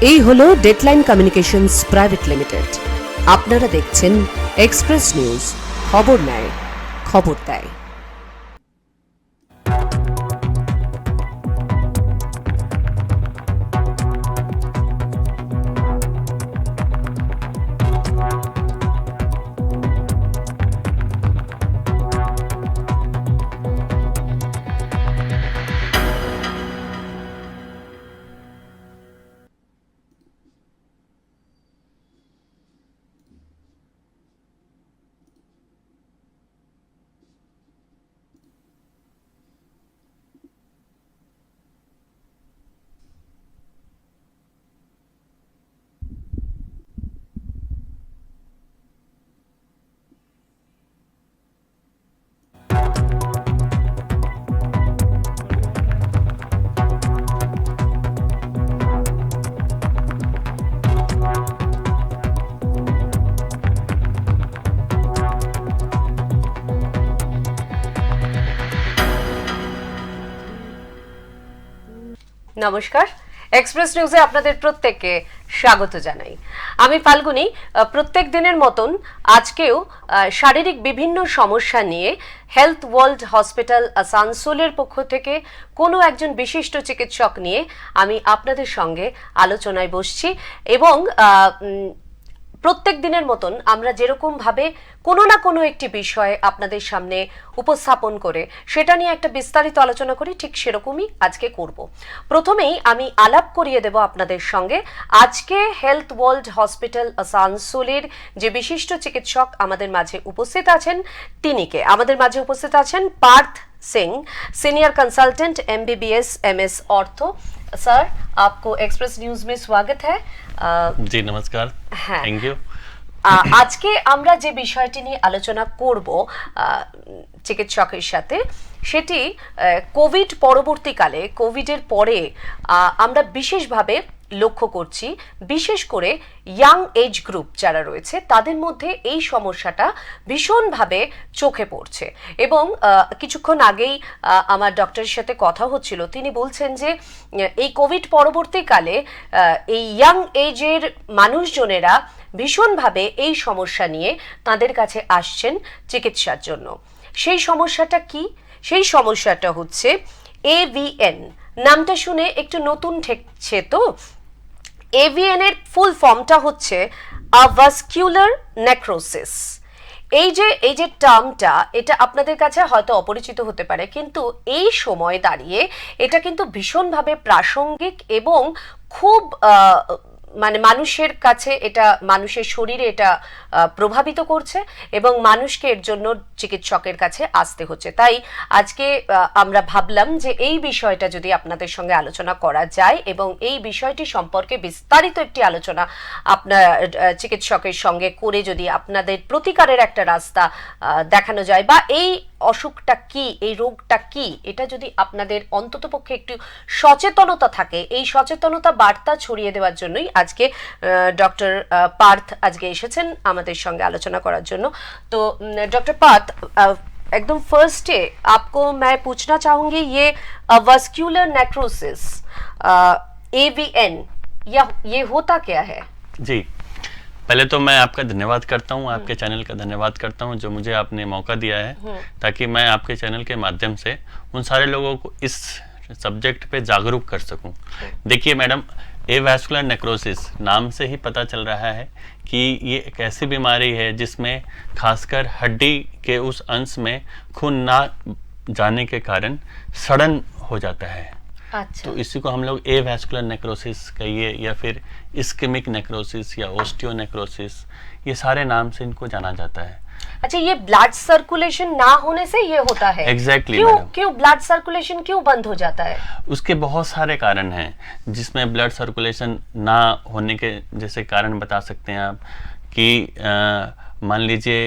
এই হলো deadline communications private limited. আপনারা দেখছেন এক্সপ্রেস নিউজ, খবর নেয়, খবর দেয়। নমস্কার, এক্সপ্রেস নিউজে আপনাদের প্রত্যেককে স্বাগত জানাই। আমি ফাল্গুনি। প্রত্যেক দিনের মতন আজকেও শারীরিক বিভিন্ন সমস্যা নিয়ে হেলথ ওয়ার্ল্ড হসপিটাল আসানসোলের পক্ষ থেকে কোনো একজন বিশিষ্ট চিকিৎসক নিয়ে আমি আপনাদের সঙ্গে আলোচনায় বসছি এবং প্রত্যেক দিনের মতন আমরা যেরকম ভাবে কোনো না কোনো একটি বিষয়ে আপনাদের সামনে উপস্থাপন করে সেটা নিয়ে একটা বিস্তারিত আলোচনা করি, ঠিক সেরকমই আজকে করব। প্রথমেই আমি আলাপ করিয়ে দেব আপনাদের সঙ্গে আজকে হেলথ ওয়ার্ল্ড হসপিটাল আসানসোলের যে বিশিষ্ট চিকিৎসক আমাদের মাঝে উপস্থিত আছেন তিনি কে। আমাদের মাঝে উপস্থিত আছেন Partha Singh, senior consultant MBBS MS ortho. Sir, आपको एक्सप्रेस न्यूज में स्वागत है। जी नमस्कार, थैंक यू। আজকে আমরা যে বিষয়টি নিয়ে আলোচনা করব চিকিৎসকের সাথে, সেটি কোভিড পরবর্তীকালে, কোভিডের পরে আমরা বিশেষভাবে লক্ষ্য করছি, বিশেষ করে ইয়াং এজ গ্রুপ যারা রয়েছে তাদের মধ্যে এই সমস্যাটা ভীষণভাবে চোখে পড়ছে। এবং কিছুক্ষণ আগেই আমার ডক্টরের সাথে কথা হচ্ছিল, তিনি বলছেন যে এই কোভিড পরবর্তীকালে এই ইয়াং এজের মানুষজনেরা ভীষণভাবে এই সমস্যা নিয়ে তাদের কাছে আসছেন চিকিৎসার জন্য। সেই সমস্যাটা কি? সেই সমস্যাটা হচ্ছে AVN। নামটা শুনে একটু নতুন ঠেকছে তো। AVN এর ফুল ফর্মটা হচ্ছে আভাস্কুলার নেক্রোসিস। এই যে টার্মটা, এটা আপনাদের কাছে হয়তো অপরিচিত হতে পারে, কিন্তু এই সময় দাঁড়িয়ে এটা কিন্তু ভীষণভাবে প্রাসঙ্গিক এবং খুব মানে মানুষের কাছে, এটা মানুষের শরীরে এটা প্রভাবিত করছে এবং মানুষকে এর জন্য চিকিৎসকের কাছে আসতে হচ্ছে। তাই আজকে আমরা ভাবলাম যে এই বিষয়টা যদি আপনাদের সঙ্গে আলোচনা করা যায় এবং এই বিষয়টি সম্পর্কে বিস্তারিত একটি আলোচনা আপনার চিকিৎসকের সঙ্গে করে যদি আপনাদের প্রতিকারের একটা রাস্তা দেখানো যায়, বা এই অসুখটা কি, এই রোগটা কি, এটা যদি আপনাদের অন্ততপক্ষে একটু সচেতনতা থাকে, এই সচেতনতা বার্তা ছড়িয়ে দেওয়ার জন্যই আজকে ডক্টর পার্থ আজকে এসেছেন আমাদের সঙ্গে আলোচনা করার জন্য। তো डॉक्टर पार्थ, एकदम फर्स्ट है आपको मैं पूछना चाहूंगी, ये वास्कुलर नेक्रोसिस AVN ये होता क्या है? जी, पहले तो मैं आपका धन्यवाद करता हूँ, आपके चैनल का धन्यवाद करता हूँ जो मुझे आपने मौका दिया है ताकि मैं आपके चैनल के माध्यम से उन सारे लोगों को इस सब्जेक्ट पे जागरूक कर सकूं। देखिए मैडम, एवास्कुलर नेक्रोसिस नाम से ही पता चल रहा है कि ये एक ऐसी बीमारी है जिसमें खासकर हड्डी के उस अंश में खून ना जाने के कारण सड़न हो जाता है। अच्छा। तो इसी को हम लोग एवास्कुलर नेक्रोसिस कहिए या फिर इस्केमिक नेक्रोसिस या ओस्टियोनेक्रोसिस, ये सारे नाम से इनको जाना जाता है। अच्छा, ये ब्लड सर्कुलेशन ना होने से ये होता है? एग्जैक्टली क्यों ब्लड सर्कुलेशन क्यों बंद हो जाता है? उसके बहुत सारे कारण हैं जिसमें ब्लड सर्कुलेशन ना होने के जैसे कारण बता सकते हैं आप कि मान लीजिए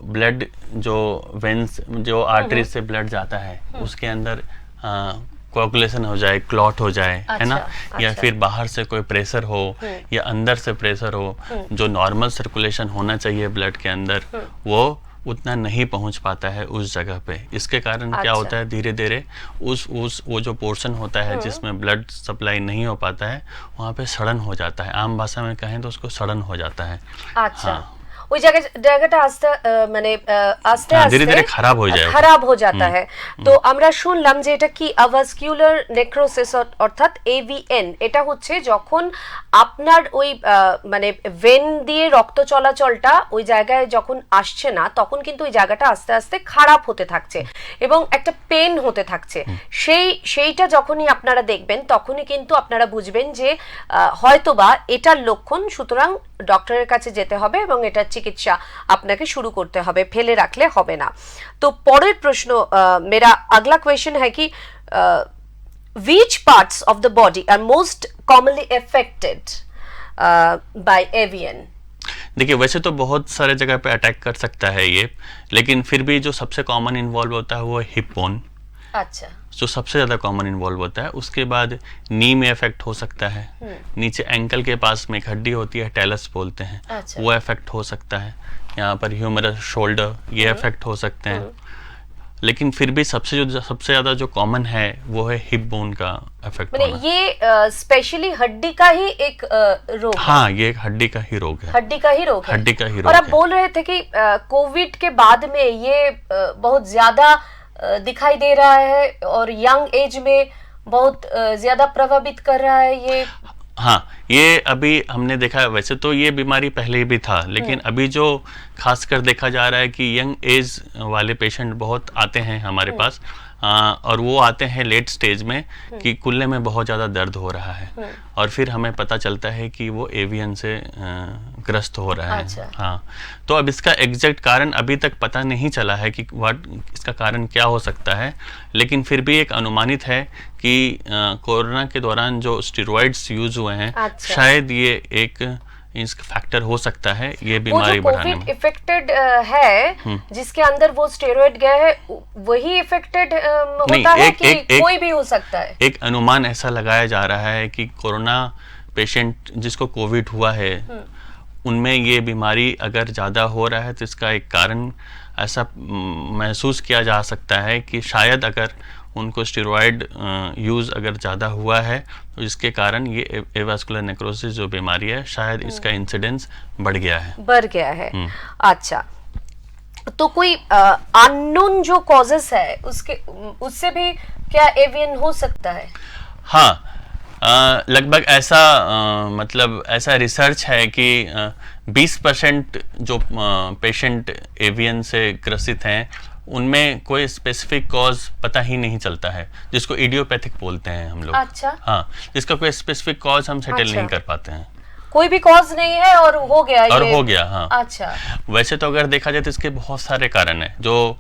ब्लड जो वेंस, जो आर्टरी से ब्लड जाता है उसके अंदर कोगुलेशन हो जाए, क्लॉट हो जाए, है ना, या फिर बाहर से कोई प्रेशर हो या अंदर से प्रेशर हो, जो नॉर्मल सर्कुलेशन होना चाहिए ब्लड के अंदर वो उतना नहीं पहुंच पाता है उस जगह पे। इसके कारण क्या होता है, धीरे धीरे उस वो जो पोर्शन होता है जिसमें ब्लड सप्लाई नहीं हो पाता है, वहाँ पे सड़न हो जाता है। आम भाषा में कहें तो उसको सड़न हो जाता है। আচ্ছা, हाँ, ওই জায়গাটা আস্তে মানে আস্তে हाँ, আস্তে धीरे धीरे खराब हो जाएगा। খারাপ हो जाता है। তো আমরা শুনলাম যে এটা কি অ্যাভাস্কুলার নেক্রোসিস অর্থাৎ এভিএন। এটা হচ্ছে যখন আপনার ওই মানে ভেন দিয়ে রক্ত চলাচলটা ওই জায়গায় যখন আসছে না, তখন কিন্তু ওই জায়গাটা আস্তে আস্তে খারাপ হতে থাকছে এবং একটা পেন হতে থাকছে। সেইটা যখনই আপনারা দেখবেন তখনই কিন্তু আপনারা বুঝবেন যে হয়তোবা এটার লক্ষণ, সুতরাং ডক্টরের কাছে যেতে হবে এবং এটা চিকিৎসা আপনাকে শুরু করতে হবে, ফেলে রাখলে হবে না। তো পরের প্রশ্ন, मेरा अगला क्वेश्चन है कि which parts of the body are most commonly affected by avian? देखिए, वैसे तो बहुत सारे जगह पे अटैक कर सकता है ये, लेकिन फिर भी जो सबसे कॉमन इन्वॉल्व होता है वो हिप बोन, अच्छा, जो सबसे ज़्यादा कॉमन इन्वॉल्व होता है। उसके बाद नी में इफेक्ट हो सकता है, नीचे एंकल के पास में एक हड्डी होती है, टेलस बोलते हैं, अच्छा। वो इफेक्ट हो सकता है। यहाँ पर ह्यूमरस, शोल्डर, ये इफेक्ट हो सकते हैं। लेकिन फिर भी सबसे ज़्यादा जो कॉमन है वो है हिप बोन का इफेक्ट मैंने होना। ये स्पेशली हड्डी का ही एक रोग है। हाँ, ये एक हड्डी का ही रोग है। हड्डी का ही रोग है। हड्डी का ही रोग और आप है। बोल रहे थे कि कोविड के बाद में ये बहुत ज्यादा दिखाई दे रहा है और यंग एज में बहुत ज्यादा प्रभावित कर रहा है ये। हाँ, ये अभी हमने देखा है। वैसे तो ये बीमारी पहले भी था, लेकिन अभी जो खासकर देखा जा रहा है कि यंग एज वाले पेशेंट बहुत आते हैं हमारे पास, और वो आते हैं लेट स्टेज में कि कुल्ले में बहुत ज़्यादा दर्द हो रहा है, और फिर हमें पता चलता है कि वो एवियन से ग्रस्त हो रहा है। अच्छा। हाँ, तो अब इसका एग्जैक्ट कारण अभी तक पता नहीं चला है कि इसका कारण क्या हो सकता है, लेकिन फिर भी एक अनुमानित है कि कोरोना के दौरान जो स्टेरॉइड्स यूज हुए हैं, अच्छा। शायद ये एक इसका फैक्टर हो सकता है ये वो बीमारी जो बढ़ाने कोविड में। इफेक्टेड है, जिसके अंदर वो स्टेरॉइड गया है, वही इफेक्टेड नहीं, होता है एक- कि एक- कोई भी हो सकता है? एक अनुमान ऐसा लगाया जा रहा है कि कोरोना पेशेंट जिसको कोविड हुआ है, उनमें ये बीमारी अगर ज़्यादा हो रहा है तो इसका एक कारण ऐसा महसूस किया जा सकता है कि शायद अगर उनको स्टेरॉइड यूज़ अगर ज़्यादा हुआ है तो इसके कारण ये एवास्कुलर नेक्रोसिस जो बीमारी है, शायद इसका इंसिडेंस बढ़ गया है। बढ़ गया है। अच्छा, तो कोई अननोन जो कॉजेस है उससे भी क्या एवियन हो सकता है? हाँ, लगभग ऐसा मतलब ऐसा रिसर्च है कि 20% जो पेशेंट एवियन से ग्रसित हैं उनमें कोई स्पेसिफिक कॉज पता ही नहीं चलता है, जिसको इडियोपैथिक बोलते हैं हम लोग। अच्छा। हाँ, जिसका कोई स्पेसिफिक कॉज हम सेटल नहीं कर पाते हैं। कोई भी कॉज नहीं है और हो गया और ये? हो गया, हाँ। अच्छा। वैसे तो अगर देखा जाए तो इसके बहुत सारे कारण हैं, जो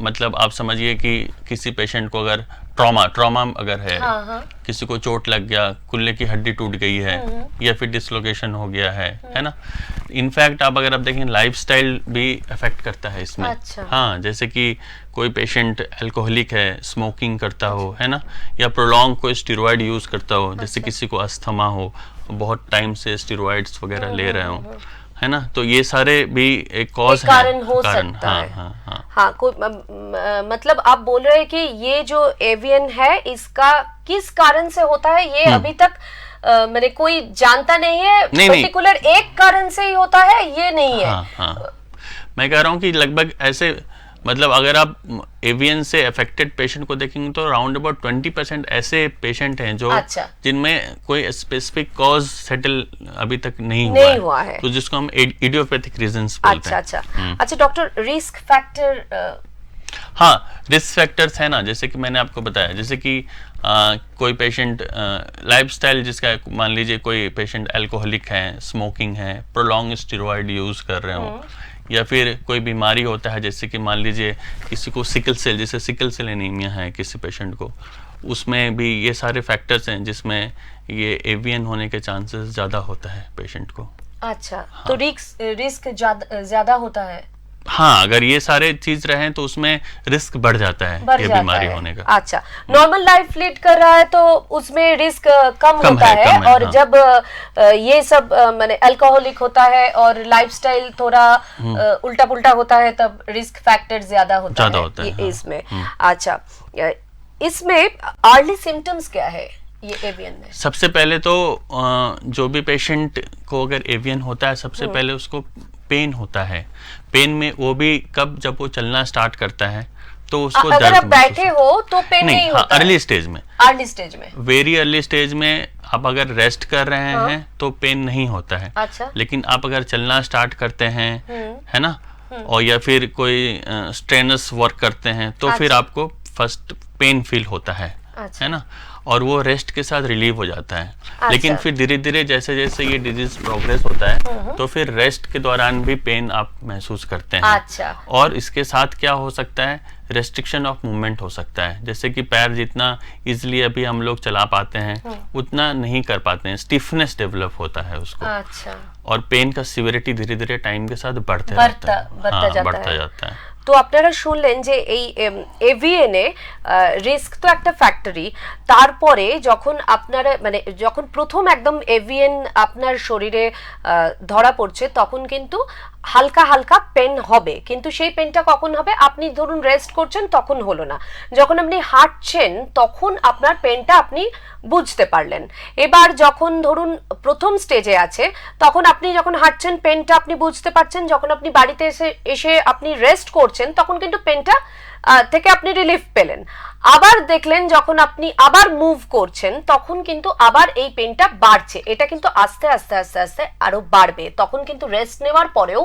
मतलब आप समझिए कि किसी पेशेंट को अगर ट्रॉमा अगर है, हाँ। किसी को चोट लग गया, कुल्ले की हड्डी टूट गई है, या फिर डिसलोकेशन हो गया है ना। इनफैक्ट आप अगर देखें, लाइफस्टाइल भी अफेक्ट करता है इसमें। अच्छा। हाँ, जैसे कि कोई पेशेंट अल्कोहलिक है, स्मोकिंग करता हो, है ना, या प्रोलॉन्ग कोई स्टेरॉइड यूज करता हो, जैसे किसी को अस्थमा हो, बहुत टाइम से स्टेरॉइड्स वगैरह ले रहे हो, है ना, तो ये सारे भी एक कॉज है, कारण हो सकता हाँ, है। हाँ। हाँ, कोई मतलब आप बोल रहे हैं कि ये जो एवियन है इसका किस कारण से होता है, ये अभी तक मैंने कोई जानता नहीं है। नहीं। पर्टिकुलर एक कारण से ही होता है ये नहीं है। हाँ। मैं कह रहा हूँ कि लगभग ऐसे, मतलब अगर आप एवियन से अफेक्टेड पेशेंट को देखेंगे तो राउंड अबाउट 20% ऐसे पेशेंट हैं जो अच्छा। जिनमें कोई स्पेसिफिक कॉज सेटल अभी तक नहीं हुआ है, तो जिसको हम इडियोपैथिक रीजंस बोलते हैं। अच्छा डॉक्टर, रिस्क फैक्टर? हाँ, रिस्क फैक्टर्स है ना, जैसे कि मैंने आपको बताया, जैसे कि कोई पेशेंट लाइफस्टाइल जिसका, मान लीजिए कोई पेशेंट अल्कोहलिक है, स्मोकिंग है, प्रोलॉन्ग स्टेरॉइड यूज कर रहे हो, या फिर कोई बीमारी होता है, जैसे कि मान लीजिए किसी को सिकल सेल एनीमिया है किसी पेशेंट को, उसमें भी ये सारे फैक्टर्स हैं जिसमें ये एवियन होने के चांसेस ज़्यादा होता है पेशेंट को। अच्छा। हाँ। तो रिस्क ज्यादा होता है? हाँ, अगर ये सारे चीज रहे तो उसमें रिस्क बढ़ जाता है ये बीमारी होने का। अच्छा, नॉर्मल लाइफ लीड कर रहा है तो उसमें रिस्क कम होता है, कम है, और हाँ। जब ये सब माने अल्कोहलिक होता है और लाइफस्टाइल थोड़ा उल्टा पुल्टा होता है तब रिस्क फैक्टर ज्यादा होता है हाँ। इसमें। अच्छा, इसमें अर्ली सिम्टम्स क्या है ये एवियन में? सबसे पहले तो जो भी पेशेंट को अगर एवियन होता है, सबसे पहले उसको पेन होता है। पेन में वो भी कब, जब वो चलना स्टार्ट करता है तो उसको अगर दर्द आप बैठे हो तो पेन नहीं हाँ, होता अर्ली स्टेज में, अर्ली स्टेज में, वेरी अर्ली स्टेज में आप अगर रेस्ट कर रहे हैं तो पेन नहीं होता है। अच्छा। लेकिन आप अगर चलना स्टार्ट करते हैं, है ना, और या फिर कोई स्ट्रेनस वर्क करते हैं तो फिर आपको फर्स्ट पेन फील होता है ना, और वो रेस्ट के साथ रिलीव हो जाता है। लेकिन फिर धीरे धीरे जैसे जैसे ये डिजीज प्रोग्रेस होता है तो फिर रेस्ट के दौरान भी पेन आप महसूस करते हैं। अच्छा। और इसके साथ क्या हो सकता है, रेस्ट्रिक्शन ऑफ मूवमेंट हो सकता है, जैसे कि पैर जितना इजिली अभी हम लोग चला पाते हैं उतना नहीं कर पाते हैं, स्टिफनेस डेवलप होता है उसको। अच्छा। और पेन का सिविरिटी धीरे धीरे टाइम के साथ बढ़ता जाता है। তো আপনারা শুনলেন যে এই এভিএনএ রিস্ক তো একটা ফ্যাক্টরি, তারপরে যখন আপনারা মানে যখন প্রথম একদম এভিএন আপনার শরীরে ধরা পড়ছে তখন কিন্তু হালকা হালকা পেন হবে, কিন্তু সেই পেনটা কখন হবে, আপনি ধরুন রেস্ট করছেন তখন হলো না, যখন আপনি হাঁটছেন তখন আপনার পেনটা আপনি বুঝতে পারলেন। এবার যখন ধরুন প্রথম স্টেজে আছে তখন আপনি যখন হাঁটছেন পেনটা আপনি বুঝতে পারছেন, যখন আপনি বাড়িতে এসে আপনি রেস্ট করছেন তখন কিন্তু পেনটা থেকে আপনি রিলিফ পেলেন। আবার দেখলেন যখন আপনি আবার মুভ করছেন তখন কিন্তু আবার এই পেনটা বাড়ছে, এটা কিন্তু আস্তে আস্তে আস্তে আস্তে আরো বাড়বে, তখন কিন্তু রেস্ট নেওয়ার পরেও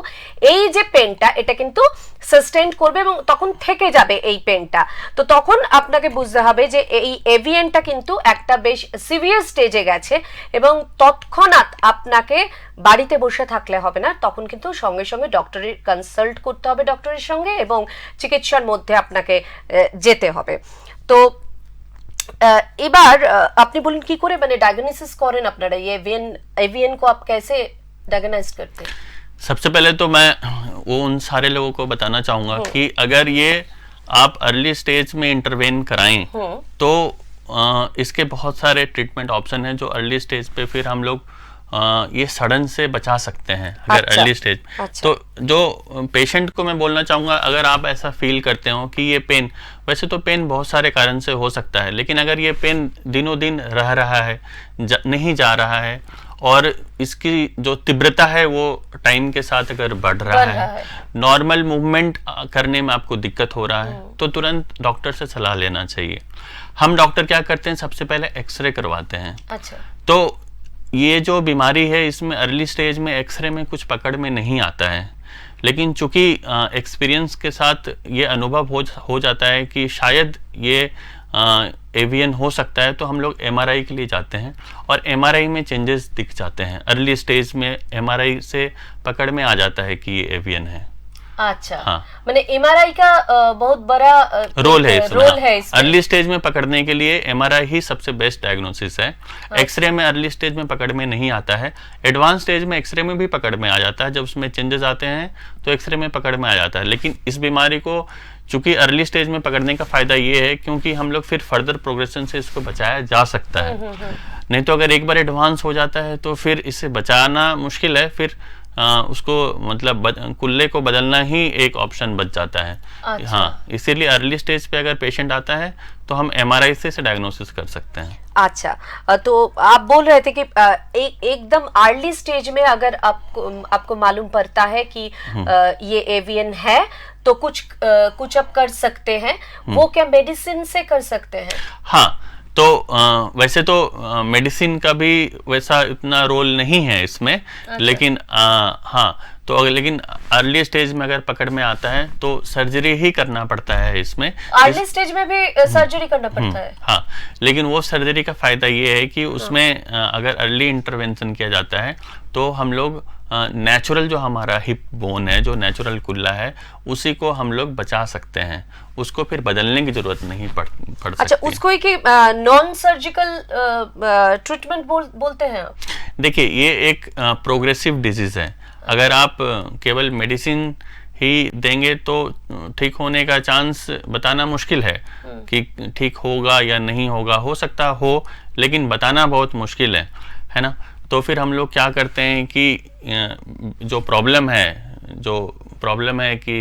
এই যে পেনটা এটা কিন্তু সাস্টেইন করবে এবং তখন থেকে যাবে এই পেনটা। তো তখন আপনাকে বুঝতে হবে যে এই এভিএনটা কিন্তু একটা বেশ সিভিয়ার স্টেজে গেছে এবং তৎক্ষণাৎ আপনাকে বাড়িতে বসে থাকলে হবে না, তখন কিন্তু সঙ্গে সঙ্গে ডক্টরের কনসাল্ট করতে হবে ডক্টরের সঙ্গে এবং চিকিৎসার মধ্যে আপনাকে যেতে হবে। তো এবার আপনি বলুন কি করে মানে डायग्नोसिस করেন আপনারা ये एवियन को आप कैसे डायग्नोज करते हैं? सबसे पहले तो मैं वो उन सारे लोगों को बताना चाहूंगा कि अगर ये आप अर्ली स्टेज में इंटरवेन कराएं तो इसके बहुत सारे ट्रीटमेंट ऑप्शन हैं जो अर्ली स्टेज पे फिर हम लोग ये सडन से बचा सकते हैं अगर अर्ली स्टेज। तो जो पेशेंट को मैं बोलना चाहूँगा, अगर आप ऐसा फील करते हो कि ये पेन, वैसे तो पेन बहुत सारे कारण से हो सकता है, लेकिन अगर ये पेन दिनों दिन रह रहा है, नहीं जा रहा है और इसकी जो तीव्रता है वो टाइम के साथ अगर बढ़ रहा है, नॉर्मल मूवमेंट करने में आपको दिक्कत हो रहा है तो तुरंत डॉक्टर से सलाह लेना चाहिए। हम डॉक्टर क्या करते हैं, सबसे पहले एक्सरे करवाते हैं। अच्छा। तो ये जो बीमारी है इसमें अर्ली स्टेज में एक्सरे में कुछ पकड़ में नहीं आता है, लेकिन चूंकि एक्सपीरियंस के साथ ये अनुभव हो जाता है कि शायद ये एवियन हो सकता है, तो हम लोग एमआरआई के लिए जाते हैं और एमआरआई में चेंजेस दिख जाते हैं। अर्ली स्टेज में एमआरआई से पकड़ में आ जाता है कि ये एवियन है। अच्छा। हाँ। मैंने एमआरआई का बहुत बड़ा रोल है इसमें। अर्ली स्टेज में पकड़ने के लिए एमआरआई ही सबसे बेस्ट डायग्नोसिस है। एक्सरे में अर्ली स्टेज में पकड़ में नहीं आता है, एडवांस स्टेज में एक्सरे में भी पकड़ में आ जाता है, जब उसमें चेंजेस आते हैं तो एक्सरे में पकड़ में आ जाता है। लेकिन इस बीमारी को चूंकि अर्ली स्टेज में पकड़ने का फायदा ये है क्योंकि हम लोग फिर फर्दर प्रोग्रेशन से इसको बचाया जा सकता है। नहीं तो अगर एक बार एडवांस हो जाता है तो फिर इससे बचाना मुश्किल है, फिर उसको मतलब कुल्ले को बदलना ही एक ऑप्शन बच जाता है। अच्छा। हाँ, इसीलिए अर्ली स्टेज पे अगर पेशेंट आता है तो हम एमआरआई से इसे डायग्नोसिस कर सकते हैं। अच्छा, तो आप बोल रहे थे कि एकदम अर्ली स्टेज में अगर आपको मालूम पड़ता है कि ये एवियन है तो कुछ आप कर सकते हैं, वो क्या मेडिसिन से कर सकते हैं? हाँ, तो वैसे तो मेडिसिन का भी वैसा इतना रोल नहीं है इसमें। अच्छा। लेकिन हाँ, तो लेकिन अर्ली स्टेज में अगर पकड़ में आता है तो सर्जरी ही करना पड़ता है इसमें। अर्ली स्टेज में भी सर्जरी करना पड़ता है? हाँ, लेकिन वो सर्जरी का फायदा ये है कि उसमें अगर अर्ली इंटरवेंशन किया जाता है तो हम लोग नेचुरल जो हमारा हिप बोन है, जो नेचुरल कुल्ला है, उसी को हम लोग बचा सकते हैं, उसको फिर बदलने की जरूरत नहीं पड़ सकती। अच्छा, उसको ही नॉन सर्जिकल ट्रीटमेंट बोलते हैं? देखिए, ये एक प्रोग्रेसिव डिजीज है। अगर आप केवल मेडिसिन ही देंगे तो ठीक होने का चांस बताना मुश्किल है कि ठीक होगा या नहीं होगा। हो सकता हो, लेकिन बताना बहुत मुश्किल है ना। तो फिर हम लोग क्या करते हैं कि जो प्रॉब्लम है कि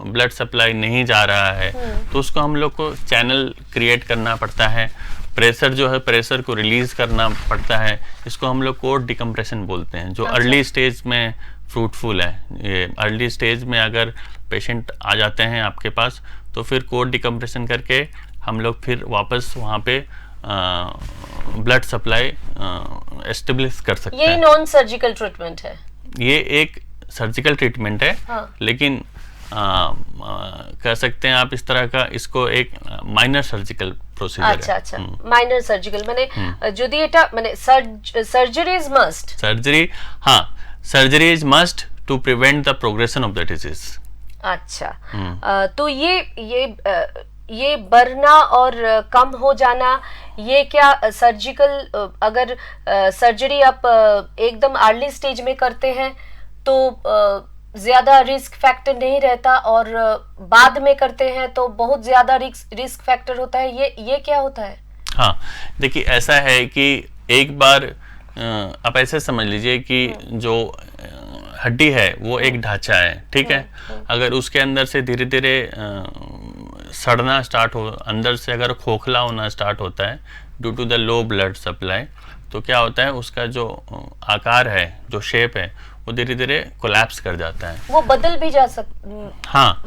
ब्लड सप्लाई नहीं जा रहा है, तो उसको हम लोग को चैनल क्रिएट करना पड़ता है। प्रेशर जो है, प्रेशर को रिलीज करना पड़ता है। इसको हम लोग कोड डिकम्प्रेशन बोलते हैं, जो अर्ली स्टेज में फ्रूटफुल है। ये अर्ली स्टेज में अगर पेशेंट आ जाते हैं आपके पास, तो फिर कोड डिकम्प्रेशन करके हम लोग फिर वापस वहाँ पे ब्लड सप्लाई एस्टेब्लिश कर सकते हैं। ये नॉन सर्जिकल ट्रीटमेंट है? ये एक सर्जिकल ट्रीटमेंट है, हाँ। लेकिन कह सकते हैं आप इस तरह का, इसको एक माइनर सर्जिकल प्रोसीजर है। अच्छा, माइनर सर्जिकल माने যদি এটা মানে surgery is must. Surgery is must to prevent the progression of the disease. अच्छा, तो ये बढ़ना और कम हो जाना, ये क्या सर्जिकल अगर सर्जरी आप एकदम अर्ली स्टेज में करते हैं तो ज्यादा रिस्क फैक्टर नहीं रहता, और बाद में करते हैं तो बहुत ज्यादा रिस्क फैक्टर होता है? ये क्या होता है? हाँ, देखिए ऐसा है कि एक बार आप ऐसे समझ लीजिए कि जो हड्डी है वो एक ढांचा है, ठीक है। अगर उसके अंदर से धीरे धीरे सड़ना स्टार्ट हो, अंदर से अगर खोखला होना स्टार्ट होता है due to the low blood supply, तो क्या होता है, उसका जो आकार है, जो शेप है, वो धीरे धीरे कोलैप्स कर जाता है। वो बदल भी जा सकता? हाँ,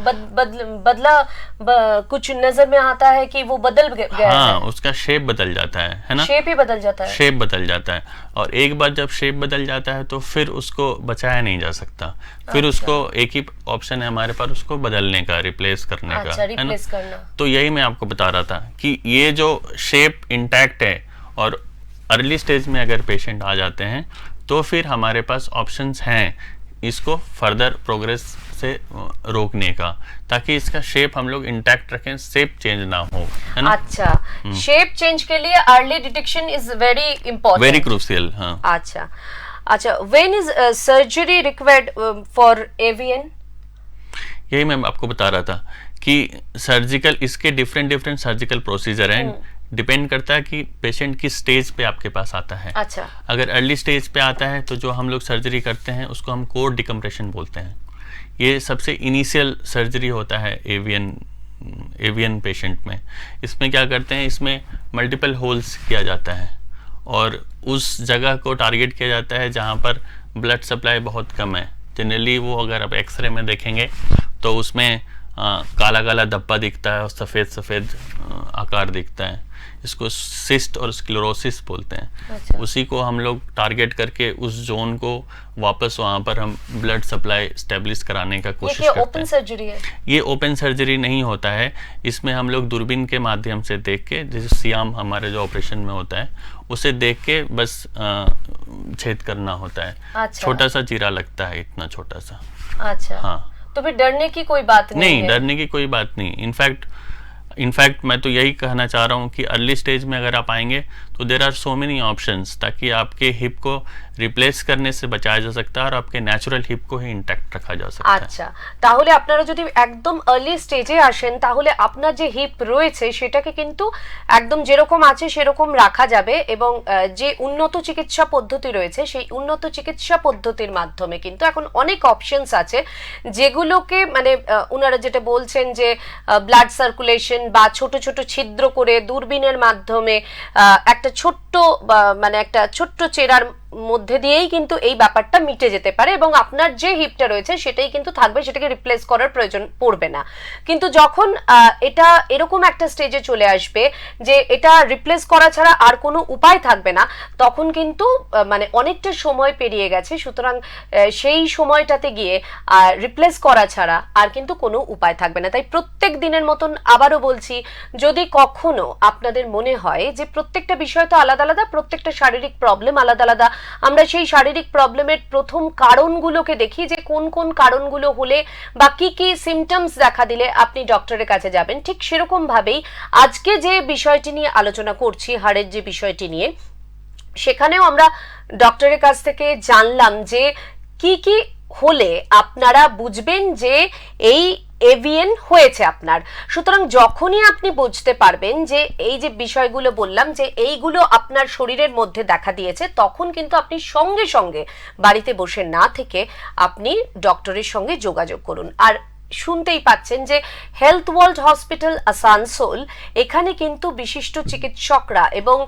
कुछ नजर में आता है कि वो बदल गया हाँ, है। उसका शेप बदल जाता है ना। शेप ही बदल जाता है। शेप बदल जाता है, और एक बार जब शेप बदल जाता है तो फिर उसको बचाया नहीं जा सकता। फिर उसको एक ही ऑप्शन है हमारे पास, उसको बदलने का, रिप्लेस करने का, है ना। रिप्लेस करना। तो यही मैं आपको बता रहा था कि ये जो शेप इंटैक्ट है, और अर्ली स्टेज में अगर पेशेंट आ जाते हैं तो फिर हमारे पास ऑप्शंस हैं इसको फर्दर प्रोग्रेस से रोकने का, ताकि इसका शेप हम लोग इंटैक्ट रखें, शेप चेंज ना हो, है ना। अच्छा, शेप चेंज के लिए early detection is very important, very crucial. हाँ, अच्छा, when is surgery required for AVN? यही मैं आपको बता रहा था कि सर्जिकल, इसके डिफरेंट सर्जिकल प्रोसीजर हैं। डिपेंड करता है कि पेशेंट किस स्टेज पे आपके पास आता है। अच्छा, अगर अर्ली स्टेज पे आता है तो जो हम लोग सर्जरी करते हैं उसको हम कोड डिकम्प्रेशन बोलते हैं। ये सबसे इनिशियल सर्जरी होता है एवियन पेशेंट में। इसमें क्या करते हैं, इसमें मल्टीपल होल्स किया जाता है और उस जगह को टारगेट किया जाता है जहाँ पर ब्लड सप्लाई बहुत कम है। जनरली वो अगर आप एक्सरे में देखेंगे तो उसमें काला काला धब्बा दिखता है और सफ़ेद आकार दिखता है। इसको सिस्ट और स्क्लेरोसिस बोलते हैं। अच्छा। उसी को हम लोग टारगेट करके उस जोन को वापस वहाँ पर हम ब्लड सप्लाई स्टेब्लिश कराने का कोशिश करते हैं। ओपन सर्जरी है? ये ओपन सर्जरी नहीं होता है। इसमें हम लोग दूरबीन के माध्यम से देख के, जैसे सियाम हमारे जो ऑपरेशन में होता है, उसे देख के बस छेद करना होता है। अच्छा। छोटा सा चीरा लगता है, इतना छोटा सा। अच्छा, हाँ, तो फिर डरने की कोई बात नहीं है? डरने की कोई बात नहीं। इनफैक्ट मैं तो यही कहना चाह रहा हूँ कि अर्ली स्टेज में अगर आप आएंगे तो there are so many options, ताकि आपके हिप को रिप्लेस करने से बचाया जा सकता है और आपके ন্যাচারাল হিপ को ही इंटैक्ट रखा जा सकता है। আচ্ছা, তাহলে আপনারা যদি একদম আর্লি স্টেজে আসেন তাহলে আপনার যে হিপ রয়েছে সেটাকে কিন্তু একদম যেরকম আছে সেরকম রাখা যাবে, এবং যে উন্নত চিকিৎসা পদ্ধতি রয়েছে সেই উন্নত চিকিৎসা পদ্ধতির মাধ্যমে কিন্তু এখন অনেক অপশনস আছে, যেগুলোকে মানে ওনারা যেটা বলছেন যে ব্লাড সার্কুলেশন বা ছোট ছোট ছিদ্র করে দূরবীনের মাধ্যমে একটা ছোট্ট মানে একটা ছোট্ট চেরার মধ্যে দিয়েই কিন্তু এই ব্যাপারটা মিটে যেতে পারে, এবং আপনার যে হিপটা রয়েছে সেটাই কিন্তু থাকবে, সেটাকে রিপ্লেস করার প্রয়োজন পড়বে না। কিন্তু যখন এটা এরকম একটা স্টেজে চলে আসবে যে এটা রিপ্লেস করা ছাড়া আর কোনো উপায় থাকবে না, তখন কিন্তু মানে অনেকটা সময় পেরিয়ে গেছে। সুতরাং সেই সময়টাতে গিয়ে রিপ্লেস করা ছাড়া আর কিন্তু কোনো উপায় থাকবে না। তাই প্রত্যেক দিনের মতন আবারও বলছি, যদি কখনো আপনাদের মনে হয় যে প্রত্যেকটা বিষয় তো আলাদা আলাদা, প্রত্যেকটা শারীরিক প্রবলেম আলাদা আলাদা, আমরা সেই শারীরিক প্রবলেমের প্রথম কারণগুলোকে দেখি যে কোন কোন কারণগুলো হলে বা কি কি সিমটমস দেখা দিলে আপনি ডক্টরের কাছে যাবেন। ঠিক সেরকম ভাবেই আজকে যে বিষয়টি নিয়ে আলোচনা করছি, হাড়ের যে বিষয়টি নিয়ে, সেখানেও আমরা ডক্টরের কাছ থেকে জানলাম যে কি কি হলে আপনারা বুঝবেন যে এই এভিএন হয়েছে আপনার। সুতরাং যখনই আপনি বুঝতে পারবেন যে এই যে বিষয়গুলো বললাম যে এইগুলো আপনার শরীরের মধ্যে দেখা দিয়েছে, তখন কিন্তু আপনি সঙ্গে সঙ্গে বাড়িতে বসে না থেকে আপনি ডক্টরের সঙ্গে যোগাযোগ করুন। আর শুনতেই পাচ্ছেন যে হেলথ ওয়ার্ল্ড হসপিটাল আসানসোল, এখানে কিন্তু বিশিষ্ট চিকিৎসকরা এবং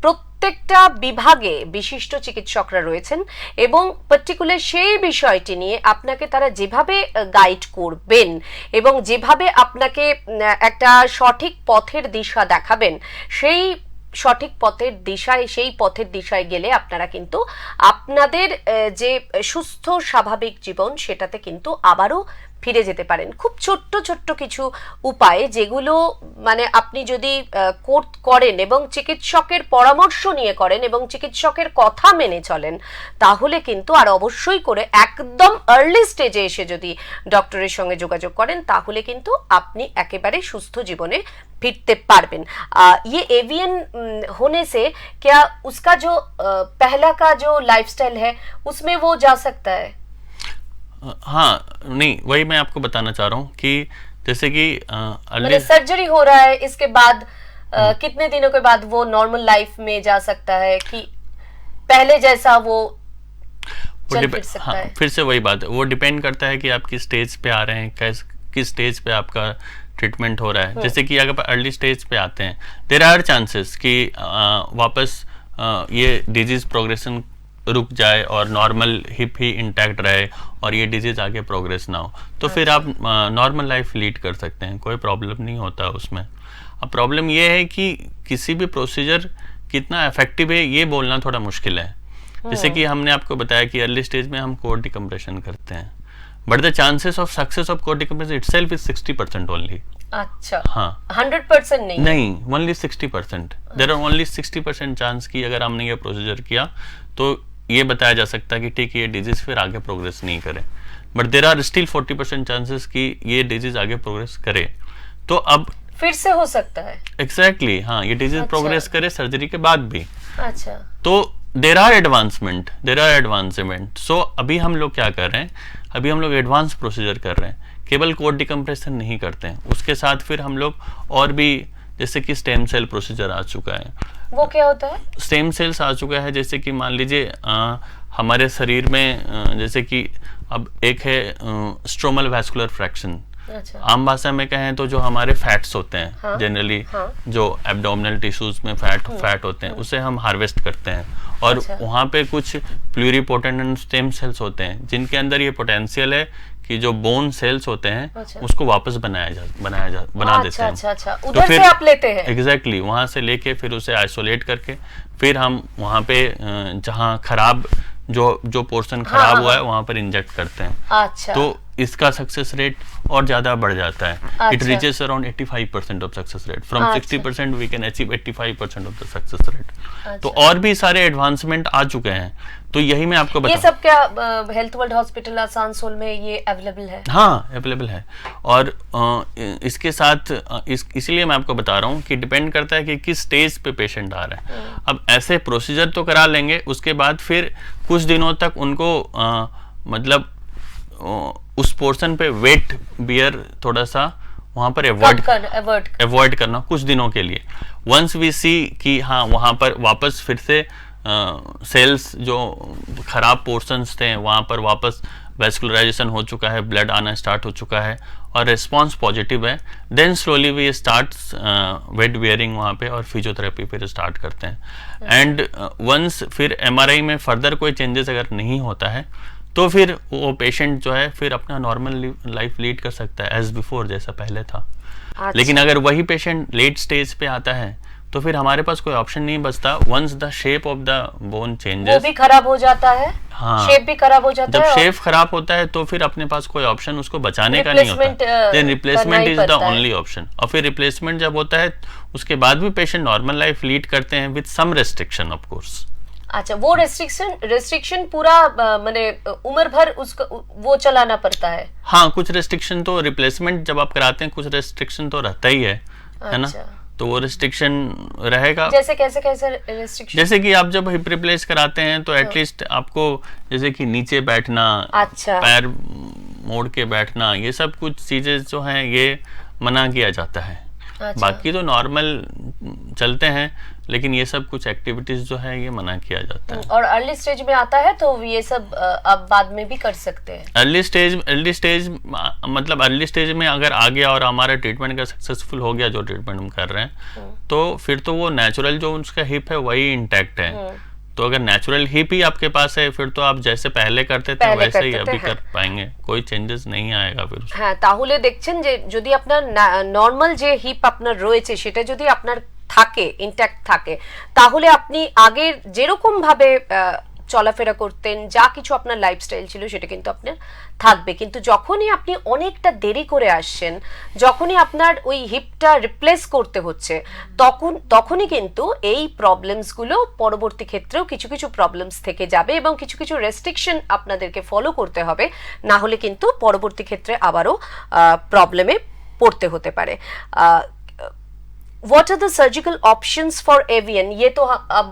প্রত্যেকটা বিভাগে বিশিষ্ট চিকিৎসকরা রয়েছেন এবং পার্টিকুলার সেই বিষয়টি নিয়ে আপনাকে তারা যেভাবে গাইড করবেন এবং যেভাবে আপনাকে একটা সঠিক পথের দিশা দেখাবেন, সেই সঠিক পথের দিশায়, সেই পথের দিশায় গেলে আপনারা কিন্তু আপনাদের যে সুস্থ স্বাভাবিক জীবন সেটাতে কিন্তু আবারও ফিরে যেতে পারেন। খুব ছোট্ট ছোট্ট কিছু উপায় যেগুলো মানে আপনি যদি করেন এবং চিকিৎসকের পরামর্শ নিয়ে করেন এবং চিকিৎসকের কথা মেনে চলেন, তাহলে কিন্তু আর অবশ্যই করে একদম আর্লি স্টেজে এসে যদি ডক্টরের সঙ্গে যোগাযোগ করেন, তাহলে কিন্তু আপনি একেবারে সুস্থ জীবনে फिरते पारबेन। ये एवियन होने से क्या उसका जो पहला का जो लाइफस्टाइल है उसमें वो जा सकता है? हाँ, नहीं, वही मैं आपको बताना चाह रहा हूँ कि जैसे कि मतलब सर्जरी हो रहा है, इसके बाद कितने दिनों के बाद वो नॉर्मल लाइफ में जा सकता है कि पहले जैसा वो चल फिर सकता है? फिर से वही बात है, वो डिपेंड करता है कि आप किस स्टेज पे आ रहे हैं, किस स्टेज पे आपका ट्रीटमेंट हो रहा है। जैसे कि अगर अर्ली स्टेज पे आते हैं, देयर आर चांसेस कि वापस ये डिजीज प्रोग्रेशन रुक जाए और नॉर्मल हिप ही इंटैक्ट रहे और ये डिजीज आगे प्रोग्रेस ना हो, तो फिर आप नॉर्मल लाइफ लीड कर सकते हैं, कोई प्रॉब्लम नहीं होता उसमें। अब प्रॉब्लम ये है कि किसी भी प्रोसीजर कितना इफेक्टिव है ये बोलना थोड़ा मुश्किल है। जैसे कि हमने आपको बताया कि अर्ली स्टेज में हम कोर डिकम्प्रेशन करते हैं, but the chances of success of core decompression itself is 60% only. अच्छा, हाँ, 100% नहीं, only 60%। There are only 60% chance कि अगर हमने ये प्रोसीजर किया तो ये बताया जा सकता है कि ठीक है ये डिजीज फिर आगे प्रोग्रेस नहीं करे, but there are still 40% chances कि ये डिजीज आगे प्रोग्रेस करे। तो अब फिर से हो सकता है। एग्जैक्टली, हाँ, ये डिजीज प्रोग्रेस करे सर्जरी के बाद भी। अच्छा, तो देयर आर एडवांसमेंट। सो अभी हम लोग क्या कर रहे हैं, अभी हम लोग एडवांस प्रोसीजर कर रहे हैं, केवल कोर डिकम्प्रेशन नहीं करते हैं, उसके साथ फिर हम लोग और भी, जैसे कि स्टेम सेल प्रोसीजर आ चुका है। वो क्या होता है? स्टेम सेल्स आ चुका है, जैसे कि मान लीजिए हमारे शरीर में जैसे कि अब एक है स्ट्रोमल वैस्कुलर फ्रैक्शन। अच्छा। आम भाषा में कहें तो जो हमारे फैट्स होते हैं, हाँ? जनरली हाँ? जो एब्डोमिनल टिश्यूज में फैट होते हैं, उसे हम हार्वेस्ट करते हैं और अच्छा। वहाँ पे कुछ प्लूरिपोटेंट स्टेम सेल्स होते हैं जिनके अंदर ये पोटेंशियल है कि जो बोन सेल्स होते हैं अच्छा। उसको वापस बना देते हैं। अच्छा, उधर से आप लेते हैं? एग्जैक्टली, वहाँ से लेके फिर उसे आइसोलेट करके फिर हम वहाँ पे जहाँ खराब जो पोर्शन खराब हुआ है वहाँ पर इंजेक्ट करते हैं। अच्छा। तो इसका सक्सेस रेट और ज्यादा बढ़ जाता है। It reaches around 85% of success rate. From 60% we can achieve 85% of the success rate. तो और भी सारे एडवांसमेंट आ चुके हैं, तो यही मैं आपको बता। ये सब क्या हेल्थ वर्ल्ड हॉस्पिटल आसानसोल में ये अवेलेबल है? हाँ, अवेलेबल है। और इसके साथ इसीलिए मैं आपको बता रहा हूँ कि डिपेंड करता है कि किस स्टेज पे पेशेंट आ रहा है। अब ऐसे प्रोसीजर तो करा लेंगे, उसके बाद फिर कुछ दिनों तक उनको मतलब उस पोर्शन पे वेट बियर थोड़ा सा वहाँ पर अवॉइड करना कुछ दिनों के लिए। वंस वी सी कि हाँ वहाँ पर वापस फिर से सेल्स जो खराब पोर्शंस थे वहाँ पर वापस वैस्कुलराइजेशन हो चुका है, ब्लड आना स्टार्ट हो चुका है और रिस्पॉन्स पॉजिटिव है, then slowly we start weight bearing वहाँ पे और फिजियोथेरेपी फिर स्टार्ट करते हैं। एंड वंस फिर MRI में फर्दर कोई चेंजेस अगर नहीं होता है तो फिर वो पेशेंट जो है फिर अपना नॉर्मल लाइफ लीड कर सकता है एज बिफोर, जैसा पहले था। अच्छा। लेकिन अगर वही पेशेंट लेट स्टेज पे आता है तो फिर हमारे पास कोई ऑप्शन नहीं बचता। Once the shape of the bone changes, वो भी खराब हो जाता है। हाँ, शेप भी खराब हो जाता है। जब शेप खराब होता है तो फिर अपने पास कोई ऑप्शन उसको बचाने का नहीं होता। Then replacement is the only option. और फिर रिप्लेसमेंट जब होता है उसके बाद भी पेशेंट नॉर्मल लाइफ लीड करते हैं with some restriction of course. अच्छा, वो रेस्ट्रिक्शन पूरा माने उम्र भर उसका वो चलाना पड़ता है? हाँ, कुछ रेस्ट्रिक्शन तो रिप्लेसमेंट जब आप कराते हैं कुछ रेस्ट्रिक्शन तो रहता ही है ना। तो वो रिस्ट्रिक्शन रहेगा। जैसे कैसे रिस्ट्रिक्शन? जैसे कि आप जब हिप रिप्लेस कराते हैं तो एटलीस्ट आपको जैसे कि नीचे बैठना, अच्छा, पैर मोड़ के बैठना, ये सब कुछ चीजें जो हैं ये मना किया जाता है। अच्छा। बाकी तो नॉर्मल चलते हैं, लेकिन ये सब कुछ एक्टिविटीज जो है ये मना किया जाता है। और अर्ली स्टेज में आता है तो ये सब अब बाद में भी कर सकते हैं। अर्ली स्टेज मतलब अर्ली स्टेज में अगर आ गया और हमारा ट्रीटमेंट का सक्सेसफुल हो गया जो ट्रीटमेंट हम कर रहे हैं, तो फिर तो वो नेचुरल जो उसका हिप है वही इंटैक्ट है। तो अगर नेचुरल हिप ही आपके पास है फिर तो आप जैसे पहले करते थे वैसे ही अभी कर पाएंगे, कोई চেঞ্জেস नहीं आएगा फिर। হ্যাঁ, তাহলে দেখছেন যে যদি আপনার নরমাল যে হিপ আপনার রয়েছে সেটা যদি আপনার থাকে, ইনট্যাক্ট থাকে, তাহলে আপনি আগের যেরকম ভাবে চলাফেরা করতেন, যা কিছু আপনার লাইফস্টাইল ছিল সেটা কিন্তু আপনার থাকবে। কিন্তু যখনই আপনি অনেকটা দেরি করে আসছেন, যখনই আপনার ওই হিপটা রিপ্লেস করতে হচ্ছে, তখনই কিন্তু এই প্রবলেমসগুলো পরবর্তী ক্ষেত্রেও কিছু কিছু প্রবলেমস থেকে যাবে এবং কিছু কিছু রেস্ট্রিকশন আপনাদেরকে ফলো করতে হবে, না হলে কিন্তু পরবর্তী ক্ষেত্রে আবারও প্রবলেমে পড়তে হতে পারে। What are the surgical options for AVN, ये तो अब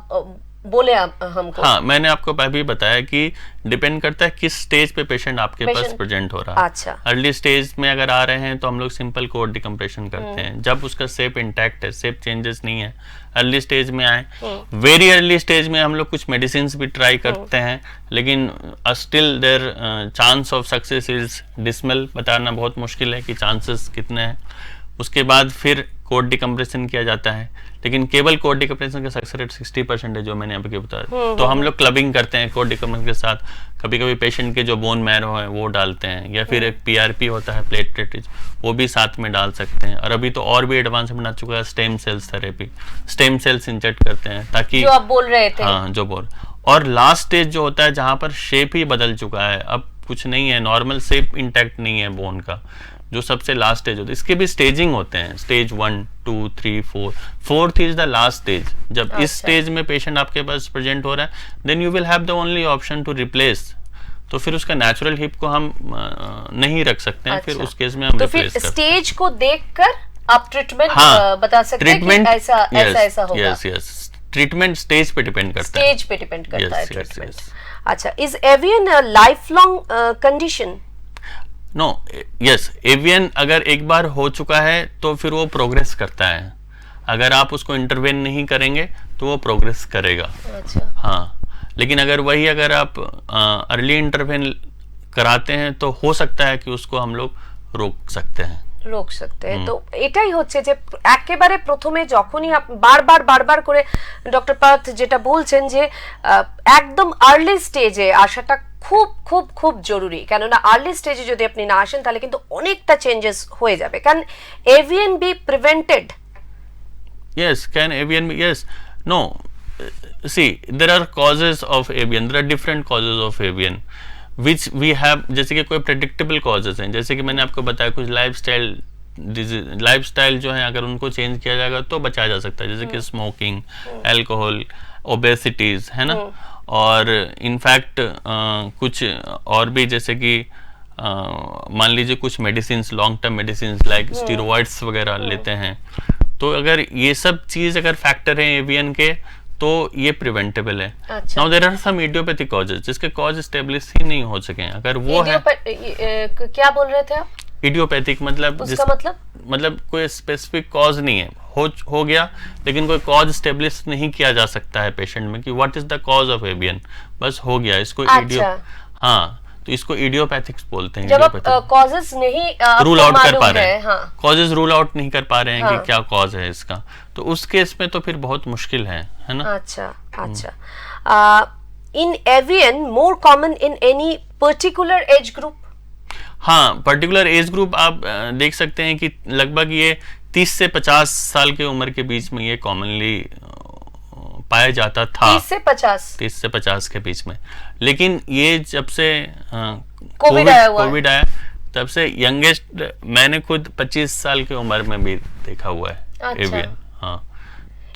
बोले हमको। हाँ, मैंने आपको अभी बताया कि डिपेंड करता है किस स्टेज पे पेशेंट आपके पास प्रेजेंट हो रहा है। अच्छा। अर्ली स्टेज में अगर आ रहे हैं तो हम लोग सिंपल कोड डिकम्प्रेशन करते हैं, जब उसका शेप इंटैक्ट है, शेप चेंजेस नहीं है। अर्ली स्टेज में आए, वेरी अर्ली स्टेज में हम लोग कुछ मेडिसिन भी ट्राई करते हैं, लेकिन still there chance of success is dismal, बताना बहुत मुश्किल है कि चांसेस कितने हैं। उसके बाद फिर कोड डिकम्प्रेशन किया जाता है, लेकिन केवल कोड डिकम्प्रेशन का सक्सेस रेट 60% है जो मैंने आपको बताया। तो हम लोग क्लबिंग करते हैं कोड डिकम्प्रेशन के साथ, कभी कभी पेशेंट के जो बोन मैरो है वो डालते हैं, या फिर एक PRP होता है, प्लेटलेट, वो भी साथ में डाल सकते हैं। और अभी तो और भी एडवांसमेंट आ चुका है, stem cells therapy, stem cells inject करते हैं ताकि जो आप बोल रहे थे। हाँ, जो बोल। और लास्ट स्टेज जो होता है जहाँ पर शेप ही बदल चुका है, अब कुछ नहीं है, नॉर्मल शेप इंटैक्ट नहीं है बोन का, जो सबसे लास्ट स्टेज होता है। इसके भी स्टेजिंग होते हैं, stage 1, 2, 3, 4, 4th is the last stage. जब इस स्टेज में पेशेंट आपके पास प्रेजेंट हो रहा है, then you will have the only option to replace. तो फिर उसका नेचुरल हिप को हम नहीं रख सकते हैं। अच्छा। फिर उस केस में हम तो रिप्लेस फिर करते हैं। स्टेज को देखकर आप ट्रीटमेंट बता सकते हैं कि ऐसा होगा। यस, ट्रीटमेंट स्टेज पे डिपेंड करता है। स्टेज पे डिपेंड करता है ट्रीटमेंट। yes. अच्छा, is AVN a lifelong condition? No, yes, AVN अगर एक बार हो चुका है तो फिर वो प्रोग्रेस करता है। अगर आप उसको इंटरवेन नहीं करेंगे तो वो प्रोग्रेस करेगा। अच्छा। हाँ, लेकिन अगर आप अर्ली इंटरवेन कराते हैं तो हो सकता है कि उसको हम लोग रोक सकते हैं। তো এটাই হচ্ছে যে একেবারে প্রথমে যখনই বারবার করে ডক্টর পার্থ যেটা বলছেন যে একদম আর্লি স্টেজে আসাটা খুব খুব খুব জরুরি, কেননা আর্লি স্টেজে যদি আপনি না আসেন তাহলে কিন্তু অনেকটা চেঞ্জেস হয়ে যাবে। Can AVN B prevented? Yes, can avian be? Yes. No. See, there are causes of avian. There are different causes of avian, which we have. जैसे कि कोई predictable causes हैं, जैसे कि मैंने आपको बताया कुछ लाइफस्टाइल जो है अगर उनको चेंज किया जाएगा तो बचाया जा सकता है, जैसे कि स्मोकिंग, अल्कोहल, ओबेसिटीज, है ना। और इनफैक्ट कुछ और भी, जैसे कि मान लीजिए कुछ medicine, long term medicine like steroids वगैरह लेते हैं, तो अगर ये सब चीज अगर फैक्टर है एवियन के तो ये प्रिवेंटेबल है। अच्छा। Now there are some idiopathic causes जिसके कॉज स्टेब्लिश ही नहीं हो सके। अगर वो है, क्या बोल रहे थे आप? इडियोपैथिक मतलब उसका मतलब कोई स्पेसिफिक कॉज नहीं है, हो गया लेकिन कोई कॉज स्टेब्लिश नहीं किया जा सकता है पेशेंट में कि what is the cause of avian, बस हो गया इसको। अच्छा। हाँ, तो इसको इडियोपैथिक्स बोलते हैं। जब आप कॉजेस नहीं रूल आउट कर पा रहे हैं, हाँ, कॉजेस रूल आउट नहीं कर पा रहे हैं कि क्या कॉज है इसका, तो उस केस में तो फिर बहुत मुश्किल है ना। अच्छा। In avian more common in any particular age group? हाँ, पर्टिकुलर एज ग्रुप आप देख सकते हैं कि लगभग ये 30 से 50 साल की उम्र के बीच में ये कॉमनली पाया जाता था। 30 से 50 के बीच में। लेकिन ये जब से कोविड आया तब से यंगेस्ट मैंने खुद 25 साल की उम्र में भी देखा हुआ है। अच्छा। एवियन। हाँ,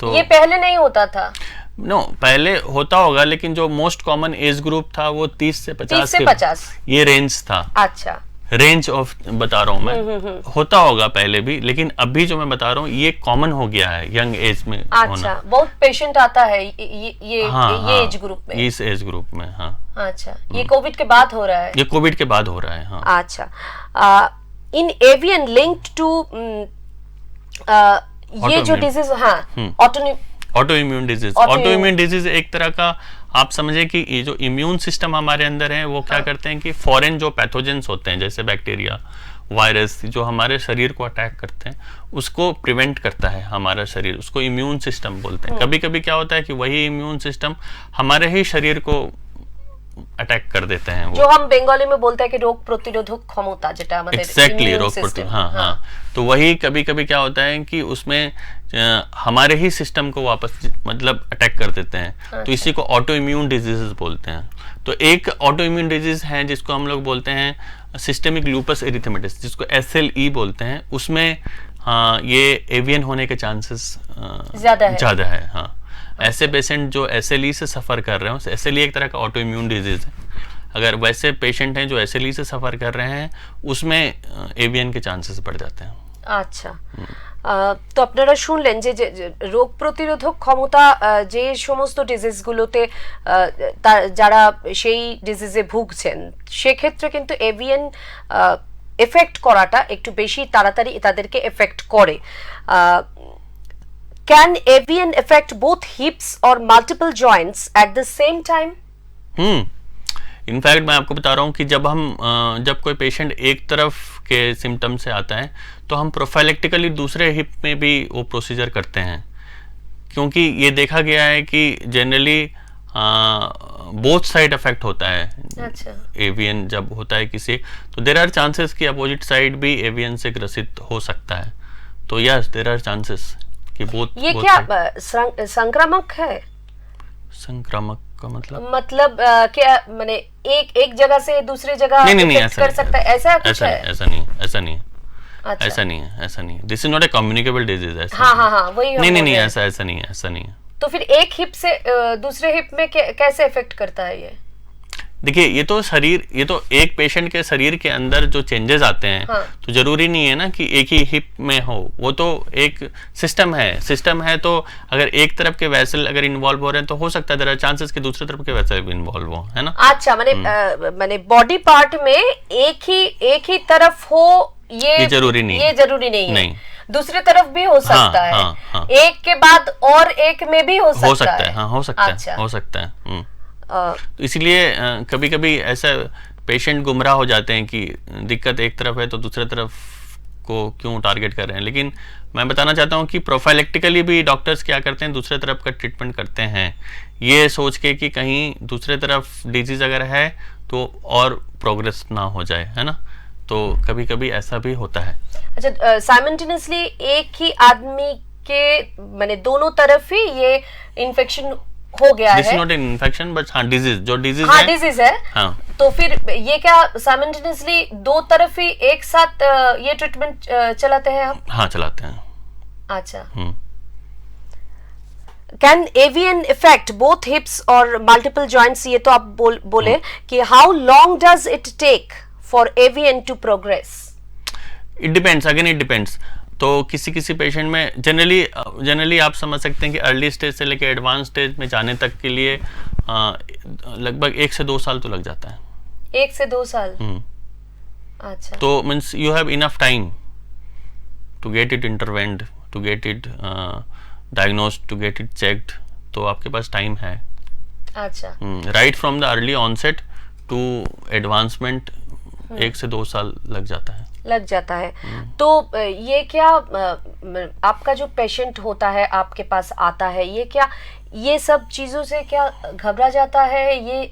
तो ये पहले नहीं होता था? नो, पहले होता होगा, लेकिन जो मोस्ट कॉमन एज ग्रुप था वो 30 से 50 ये रेंज था। अच्छा। रेंज ऑफ बता रहा हूँ मैं, होता होगा पहले भी, लेकिन अभी जो मैं बता रहा हूँ ये कॉमन हो गया है यंग एज में अच्छा होना। बहुत पेशेंट आता है ये हाँ, एज ग्रुप में, इस एज ग्रुप में। हाँ अच्छा, ये कोविड के बाद हो रहा है? ये कोविड के बाद हो रहा है। हाँ अच्छा, इन एवियन लिंक्ड टू ये जो डिजीज, हाँ auto immune disease. Auto immune disease एक तरह का आप समझे कि ये जो इम्यून सिस्टम हमारे अंदर है वो क्या करते हैं कि फॉरेन जो पैथोजेंस होते हैं जैसे बैक्टीरिया, वायरस, जो हमारे शरीर को अटैक करते हैं उसको प्रिवेंट करता है हमारा शरीर, उसको इम्यून सिस्टम बोलते हैं। कभी कभी क्या होता है कि वही इम्यून सिस्टम हमारे ही शरीर को अटैक कर देते हैं, वो जो हम बंगाली में बोलते हैं कि रोग प्रतिरोधक क्षमता, जेटा हमारे एग्जैक्टली रोग प्रतिरोधक। हाँ। तो वही कभी कभी क्या होता है कि उसमें हमारे ही सिस्टम को वापस मतलब अटैक कर देते हैं। अच्छा। तो इसी को ऑटो इम्यून डिजीजेस बोलते हैं। तो एक ऑटो इम्यून डिजीज है जिसको हम लोग बोलते हैं सिस्टेमिक लूपस एरिथेमेटिस, जिसको SLE बोलते हैं। उसमें ये एवियन होने के चांसेस ज्यादा है। हाँ, ऐसे पेशेंट जो SLE से सफर कर रहे हैं, SLE एक तरह का ऑटो इम्यून डिजीज है, अगर वैसे पेशेंट हैं जो SLE से सफर कर रहे हैं उसमें एवियन के चांसेस बढ़ जाते हैं। আচ্ছা, তো আপনারা শুনলেন যে রোগ প্রতিরোধক ক্ষমতা যে সমস্ত ডিজিজগুলোতে যারা সেই ডিজিজে ভুগছেন সেক্ষেত্রে কিন্তু এভিয়ান এফেক্ট করাটা একটু বেশি তাড়াতাড়ি তাদেরকে এফেক্ট করে। ক্যান এভিয়ান এফেক্ট বোথ হিপস और multiple joints at the same time? In fact मैं आपको बता रहा हूँ कि जब कोई पेशेंट एक तरफ के सिम्टम से आता है तो हम प्रोफाइलेक्टिकली दूसरे हिप में भी वो प्रोसीजर करते हैं, क्योंकि ये देखा गया है कि जनरली बोथ साइड अफेक्ट होता है। अच्छा। एवियन जब होता है किसी, तो देयर आर चांसेस कि अपोजिट साइड भी एवियन से ग्रसित हो सकता है। तो यस, देयर आर चांसेस कि बोथ। ये क्या संक्रामक है? संक्रामक का मतलब क्या माने एक जगह से दूसरे जगह नहीं कर सकता है, ऐसा कुछ है? ऐसा नहीं। अच्छा। ऐसा नहीं। This is not a communicable disease. हाँ वही। नहीं ऐसा नहीं है। तो फिर एक हिप से दूसरे हिप में कैसे इफेक्ट करता है ये? देखिए, ये तो एक पेशेंट के शरीर के अंदर जो चेंजेस आते हैं, हाँ। तो जरूरी नहीं है ना कि एक ही हिप में हो, वो तो एक सिस्टम है। तो अगर एक तरफ के वेसल अगर इन्वॉल्व हो रहे हैं तो हो सकता है देयर आर चांसेस कि दूसरे तरफ के वेसल भी इन्वॉल्व हो, है ना? अच्छा, माने बॉडी पार्ट में एक ही तरफ हो ये जरूरी नहीं है। दूसरे तरफ भी हो सकता है। हाँ। एक के बाद और एक में भी हो सकता है। हाँ, हो सकता है। तो इसलिए कभी कभी ऐसा पेशेंट गुमराह हो जाते हैं कि दिक्कत एक तरफ है तो दूसरे तरफ को क्यों टारगेट कर रहे हैं। लेकिन मैं बताना चाहता हूँ कि प्रोफाइलेक्टिकली भी डॉक्टर्स क्या करते हैं, दूसरे तरफ का ट्रीटमेंट करते हैं, ये सोच के कि कहीं दूसरे तरफ डिजीज अगर है तो और प्रोग्रेस ना हो जाए, है ना? तो कभी कभी ऐसा भी होता है। अच्छा, साइमल्टेनियसली एक ही आदमी के माने दोनों तरफ ही ये इन्फेक्शन हो गया है? This is not an infection but disease है। हाँ। तो फिर ये क्या साइमल्टेनियसली दो तरफ ही एक साथ ये ट्रीटमेंट चलाते हैं आप? हाँ, चलाते हैं। अच्छा। Can AVN effect both hips और मल्टीपल जॉइंट्स? ये तो आप बोले कि how long does it take for AVN to progress? It depends. तो किसी पेशेंट में जनरली आप समझ सकते हैं कि अर्ली स्टेज से लेकर एडवांस स्टेज में जाने तक के लिए लगभग 1 से 2 साल तो लग जाता है। 1 से 2 साल? अच्छा। तो means you have enough time to get it intervened, to get it diagnosed, to get it checked. तो आपके पास टाइम है। अच्छा। Right from the early onset to advancement 1 से 2 साल लग जाता है। तो ये क्या आपका जो पेशेंट होता है आपके पास आता है, ये क्या ये सब चीजों से क्या घबरा जाता है?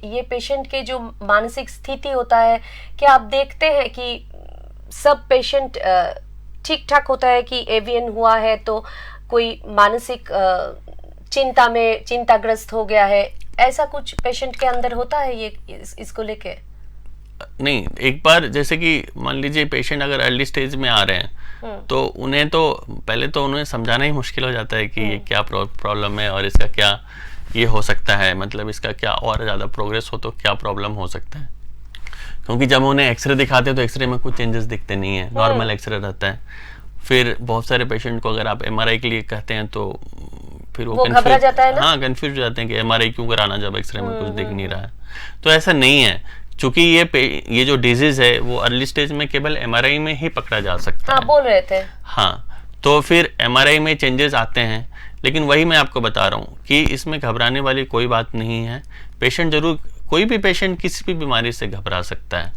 ये पेशेंट के जो मानसिक स्थिति होता है, क्या आप देखते हैं कि सब पेशेंट ठीक ठाक होता है कि एवियन हुआ है तो कोई मानसिक चिंताग्रस्त हो गया है, ऐसा कुछ पेशेंट के अंदर होता है ये इसको लेके? नहीं, एक बार जैसे कि मान लीजिए पेशेंट अगर अर्ली स्टेज में आ रहे हैं तो उन्हें तो पहले तो उन्हें समझाना ही मुश्किल हो जाता है कि ये क्या प्रॉब्लम है और इसका क्या ये हो सकता है, मतलब इसका क्या और ज़्यादा प्रोग्रेस हो तो क्या प्रॉब्लम हो सकता है। क्योंकि जब उन्हें एक्सरे दिखाते हैं तो एक्सरे में कुछ चेंजेस दिखते नहीं है, नॉर्मल एक्सरे रहता है। फिर बहुत सारे पेशेंट को अगर आप एमआरआई के लिए कहते हैं तो फिर वो घबरा जाता है ना? हाँ, कंफ्यूज हो जाते हैं कि एमआरआई क्यों कराना जब एक्सरे में कुछ दिख नहीं रहा है। तो ऐसा नहीं है, क्योंकि ये जो डिजीज है वो अर्ली स्टेज में केवल एमआरआई में ही पकड़ा जा सकता है। बोल रहे थे। हाँ, तो फिर एमआरआई में चेंजेस आते हैं, लेकिन वही मैं आपको बता रहा हूँ कि इसमें घबराने वाली कोई बात नहीं है। पेशेंट जरूर, कोई भी पेशेंट किसी भी बीमारी से घबरा सकता है,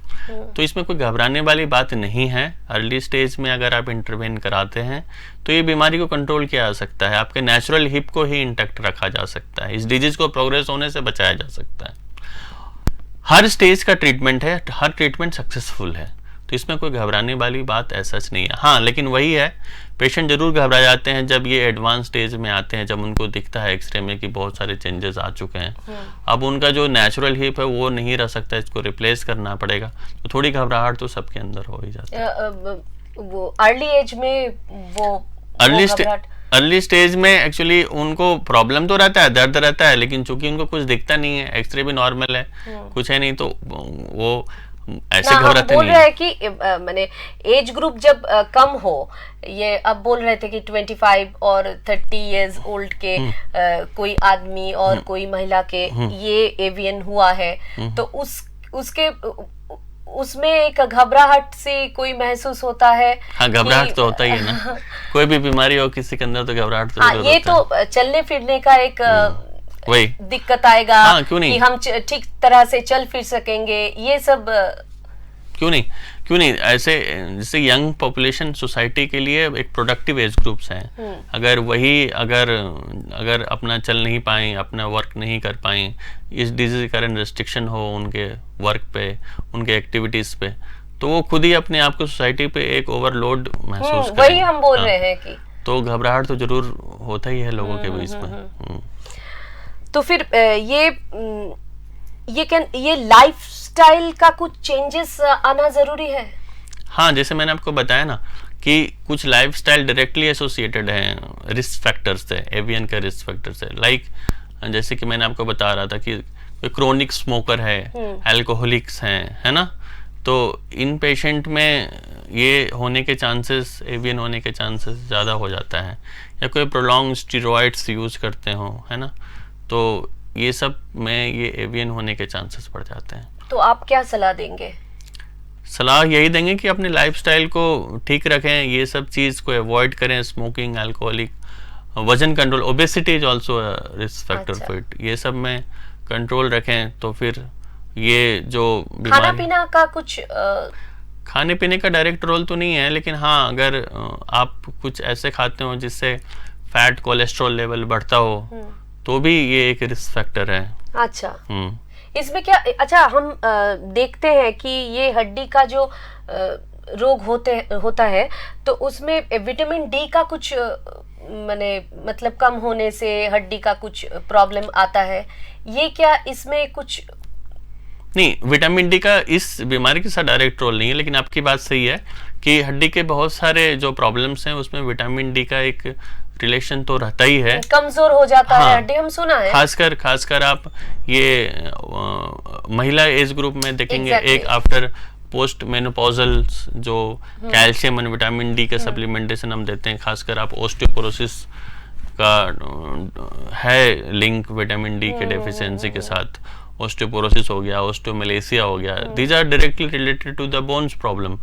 तो इसमें कोई घबराने वाली बात नहीं है। अर्ली स्टेज में अगर आप इंटरवेन कराते हैं तो ये बीमारी को कंट्रोल किया जा सकता है, आपके नेचुरल हिप को ही इंटैक्ट रखा जा सकता है, इस डिजीज को प्रोग्रेस होने से बचाया जा सकता है। हर स्टेज का ट्रीटमेंट है, हर ट्रीटमेंट सक्सेसफुल है, तो इसमें कोई घबराने वाली बात ऐसा नहीं है। हाँ, लेकिन वही है, पेशेंट जरूर घबरा जाते हैं जब ये एडवांस स्टेज में आते हैं, जब उनको दिखता है एक्सरे में कि बहुत सारे चेंजेस आ चुके हैं। अब उनका जो नेचुरल हिप है वो नहीं रह सकता, इसको रिप्लेस करना पड़ेगा, तो थोड़ी घबराहट तो सबके अंदर हो ही जाती है। वो अर्ली एज में अर्ली स्टेज में एक्चुअली उनको प्रॉब्लम तो रहता है, दर्द रहता है, लेकिन चूंकि उनको कुछ दिखता नहीं है, एक्सरे भी नॉर्मल है, कुछ है नहीं, तो वो ऐसे घबराते बोल रहे हैं कि मैंने एज ग्रुप जब कम हो, ये अब बोल रहे थे कि 25 और 30 इयर्स ओल्ड के कोई आदमी और कोई महिला के ये एवियन हुआ है, तो उसके उसमें एक घबराहट से कोई महसूस होता है। हाँ, घबराहट तो होता ही है ना, कोई भी बीमारी हो किसी के अंदर तो घबराहट तो जरूर ये होता तो चलने फिरने का एक वही दिक्कत आएगा। हाँ, क्यों नहीं? कि हम ठीक तरह से चल फिर सकेंगे, ये सब क्यों नहीं ऐसे, जैसे यंग पॉपुलेशन सोसाइटी के लिए एक प्रोडक्टिव एज ग्रुप्स हैं, अगर वही अगर अपना चल नहीं पाए, अपना वर्क नहीं कर पाए, इस डिजीज के कारण रेस्ट्रिक्शन हो उनके वर्क पे, उनके एक्टिविटीज पे, तो वो खुद ही अपने आप को सोसाइटी पे एक ओवरलोड महसूस करें। वही हम बोल रहे हैं कि तो घबराहट तो जरूर होता ही है लोगों के बीच में। तो फिर ये लाइफस्टाइल का कुछ चेंजेस आना जरूरी है। हाँ, जैसे मैंने आपको बताया ना कि कुछ लाइफस्टाइल डायरेक्टली एसोसिएटेड हैं रिस्क फैक्टर से, एवियन का रिस्क फैक्टर से। लाइक जैसे कि मैंने आपको बता रहा था कि कोई क्रोनिक स्मोकर है, अल्कोहलिक्स हैं, है ना, तो इन पेशेंट में ये होने के चांसेस, एवियन होने के चांसेस ज़्यादा हो जाता है। या कोई प्रोलॉन्ग स्टीरॉइड्स यूज करते हो, है ना, तो ये सब में ये एवियन होने के चांसेस बढ़ जाते हैं। तो आप क्या सलाह देंगे? सलाह यही देंगे कि अपने लाइफस्टाइल को ठीक रखें, ये सब चीज़ को अवॉइड करें, स्मोकिंग, अल्कोहलिक, वजन control, obesity is also risk factor for it, ये सब में कंट्रोल रखें, तो फिर ये जो खाना पीना का कुछ खाने पीने का डायरेक्ट रोल तो नहीं है, लेकिन हाँ, अगर आप कुछ ऐसे खाते हो जिससे फैट, कोलेस्ट्रॉल लेवल बढ़ता हो, तो भी ये एक रिस्क फैक्टर है। अच्छा, इसमें क्या, अच्छा, हम देखते हैं कि ये हड्डी का जो रोग होता है, तो उसमें विटामिन डी का कुछ मतलब कम होने से हड्डी का कुछ प्रॉब्लम आता है, ये क्या इसमें कुछ नहीं? विटामिन डी का इस बीमारी के साथ डायरेक्ट रोल नहीं है, लेकिन आपकी बात सही है कि हड्डी के बहुत सारे जो प्रॉब्लम्स हैं उसमें विटामिन डी का एक रिलेशन तो रहता ही है, कमजोर हो जाता है हड्डी, हम सुना है। खासकर आप ये महिला एज ग्रुप में देखेंगे, एक आफ्टर पोस्ट मेनोपॉजल जो कैल्शियम और विटामिन डी का सप्लीमेंटेशन हम देते हैं, खासकर आप ओस्टियोपोरोसिस का है लिंक विटामिन डी के डेफिशिएंसी के साथ, ओस्टियोपोरोसिस हो गया, ओस्टियोमलेशिया हो गया, these are directly related to the bones problem.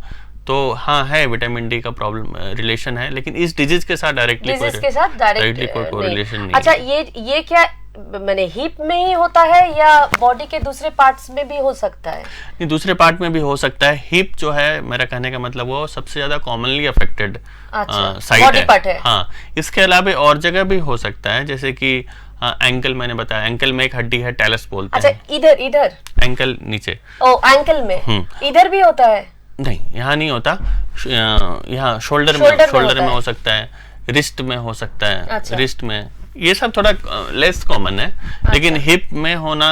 तो हाँ, है विटामिन डी का प्रॉब्लम रिलेशन है, लेकिन इस डिजीज के साथ डायरेक्टली कोई कोरिलेशन नहीं। अच्छा, ये क्या मैंने हिप में ही होता है या बॉडी के दूसरे पार्ट्स में भी हो सकता है? नहीं, दूसरे पार्ट में भी हो सकता है। हिप जो है, मेरा कहने का मतलब वो सबसे ज्यादा कॉमनली अफेक्टेड साइट है। हाँ, इसके अलावा और जगह भी हो सकता है, जैसे कि एंकल, मैंने बताया एंकल में एक हड्डी है, टेलस बोलते हैं। अच्छा, इधर एंकल नीचे, एंकल में इधर भी होता है? नहीं, यहाँ नहीं होता, यहाँ शोल्डर में हो सकता है, रिस्ट में हो सकता है। अच्छा। रिस्ट में ये सब थोड़ा लेस कॉमन है। अच्छा। लेकिन हिप में होना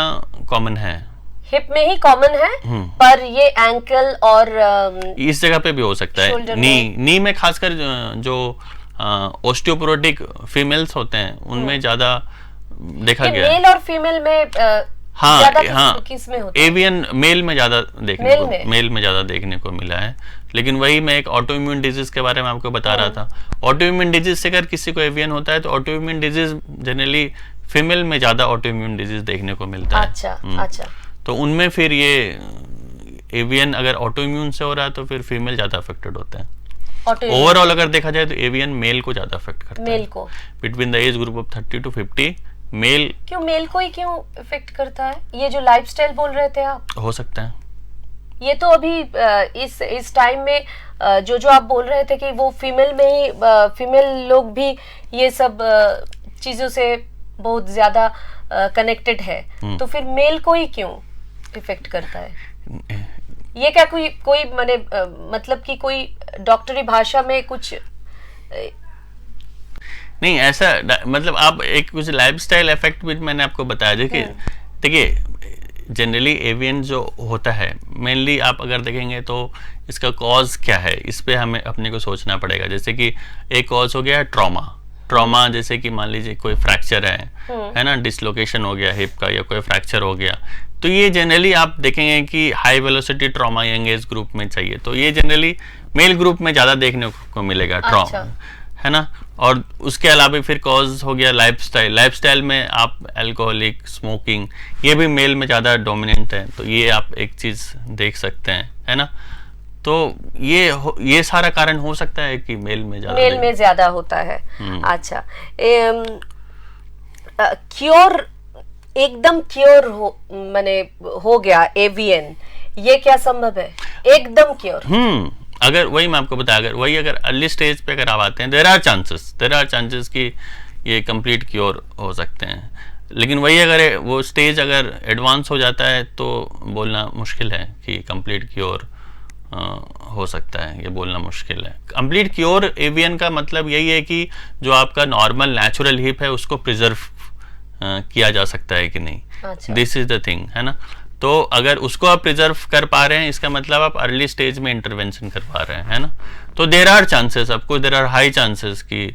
कॉमन है, हिप में ही कॉमन है, पर ये एंकल और इस जगह पे भी हो सकता है। नी में खासकर जो ओस्टियोपोरोटिक फीमेल्स होते हैं उनमें ज्यादा देखा गया है। मेल और फीमेल में हाँ ज्यादा हाँ, किस में होता है? एवियन मेल में ज्यादा देखने को मिला है। लेकिन वही मैं एक ऑटो इम्यून डिजीज के बारे में आपको बता रहा था। ऑटो इम्यून डिजीज से अगर किसी को एवियन होता है तो auto immune disease generally female में ज्यादा ऑटो इम्यून डिजीज देखने को मिलता है। अच्छा। तो उनमें फिर ये एवियन अगर ऑटो इम्यून से हो रहा है तो फिर फीमेल ज्यादा अफेक्टेड होते हैं। ओवरऑल अगर देखा जाए तो एवियन मेल को ज्यादा अफेक्ट करता है, मेल को। Between the age group of 30 to 50 male. क्यों मेल को ही क्यों इफेक्ट करता है? ये जो लाइफस्टाइल बोल रहे थे आप, हो सकता है। ये तो अभी इस टाइम में जो आप बोल रहे थे कि वो फीमेल में ही फीमेल लोग भी ये सब चीजों से बहुत ज्यादा कनेक्टेड है, तो फिर मेल को ही क्यों इफेक्ट करता है? ये क्या कोई माने मतलब कि कोई डॉक्टरी भाषा में कुछ नहीं ऐसा, मतलब आप एक कुछ लाइफस्टाइल इफेक्ट भी मैंने आपको बताया। देखिए जनरली एवियन जो होता है मेनली आप अगर देखेंगे तो इसका कॉज क्या है, इस पे हमें अपने को सोचना पड़ेगा। जैसे कि एक कॉज हो गया ट्रॉमा, जैसे कि मान लीजिए कोई फ्रैक्चर है ना, डिसलोकेशन हो गया हिप का या कोई फ्रैक्चर हो गया, तो ये जनरली आप देखेंगे कि high velocity trauma young age group में चाहिए, तो ये जनरली मेल ग्रुप में ज़्यादा देखने को मिलेगा ट्रॉमा, है ना। और उसके अलावा फिर कॉज हो गया लाइफस्टाइल में आप अल्कोहलिक, स्मोकिंग, ये भी मेल में ज़्यादा डोमिनेंट है, तो ये आप एक चीज़ देख सकते हैं, है ना। तो ये सारा कारण हो सकता है कि मेल में ज़्यादा होता है। अच्छा, क्योर एकदम क्योर हो गया एवियन, ये क्या संभव है एकदम क्योर? अगर वही मैं आपको बताया, अगर अर्ली स्टेज पे अगर आप आते हैं, देयर आर चांसेस कि ये कंप्लीट क्योर हो सकते हैं। लेकिन वही अगर वो स्टेज अगर एडवांस हो जाता है तो बोलना मुश्किल है कि कंप्लीट क्योर हो सकता है, ये बोलना मुश्किल है। कंप्लीट क्योर एवियन का मतलब यही है कि जो आपका नॉर्मल नेचुरल हिप है उसको प्रिजर्व किया जा सकता है कि नहीं, दिस इज द थिंग, है ना। तो अगर उसको आप प्रिजर्व कर पा रहे हैं, इसका मतलब आप अर्ली स्टेज में इंटरवेंशन कर पा रहे हैं, है ना। तो देर आर चांसेस, आपको देर आर हाई चांसेस कि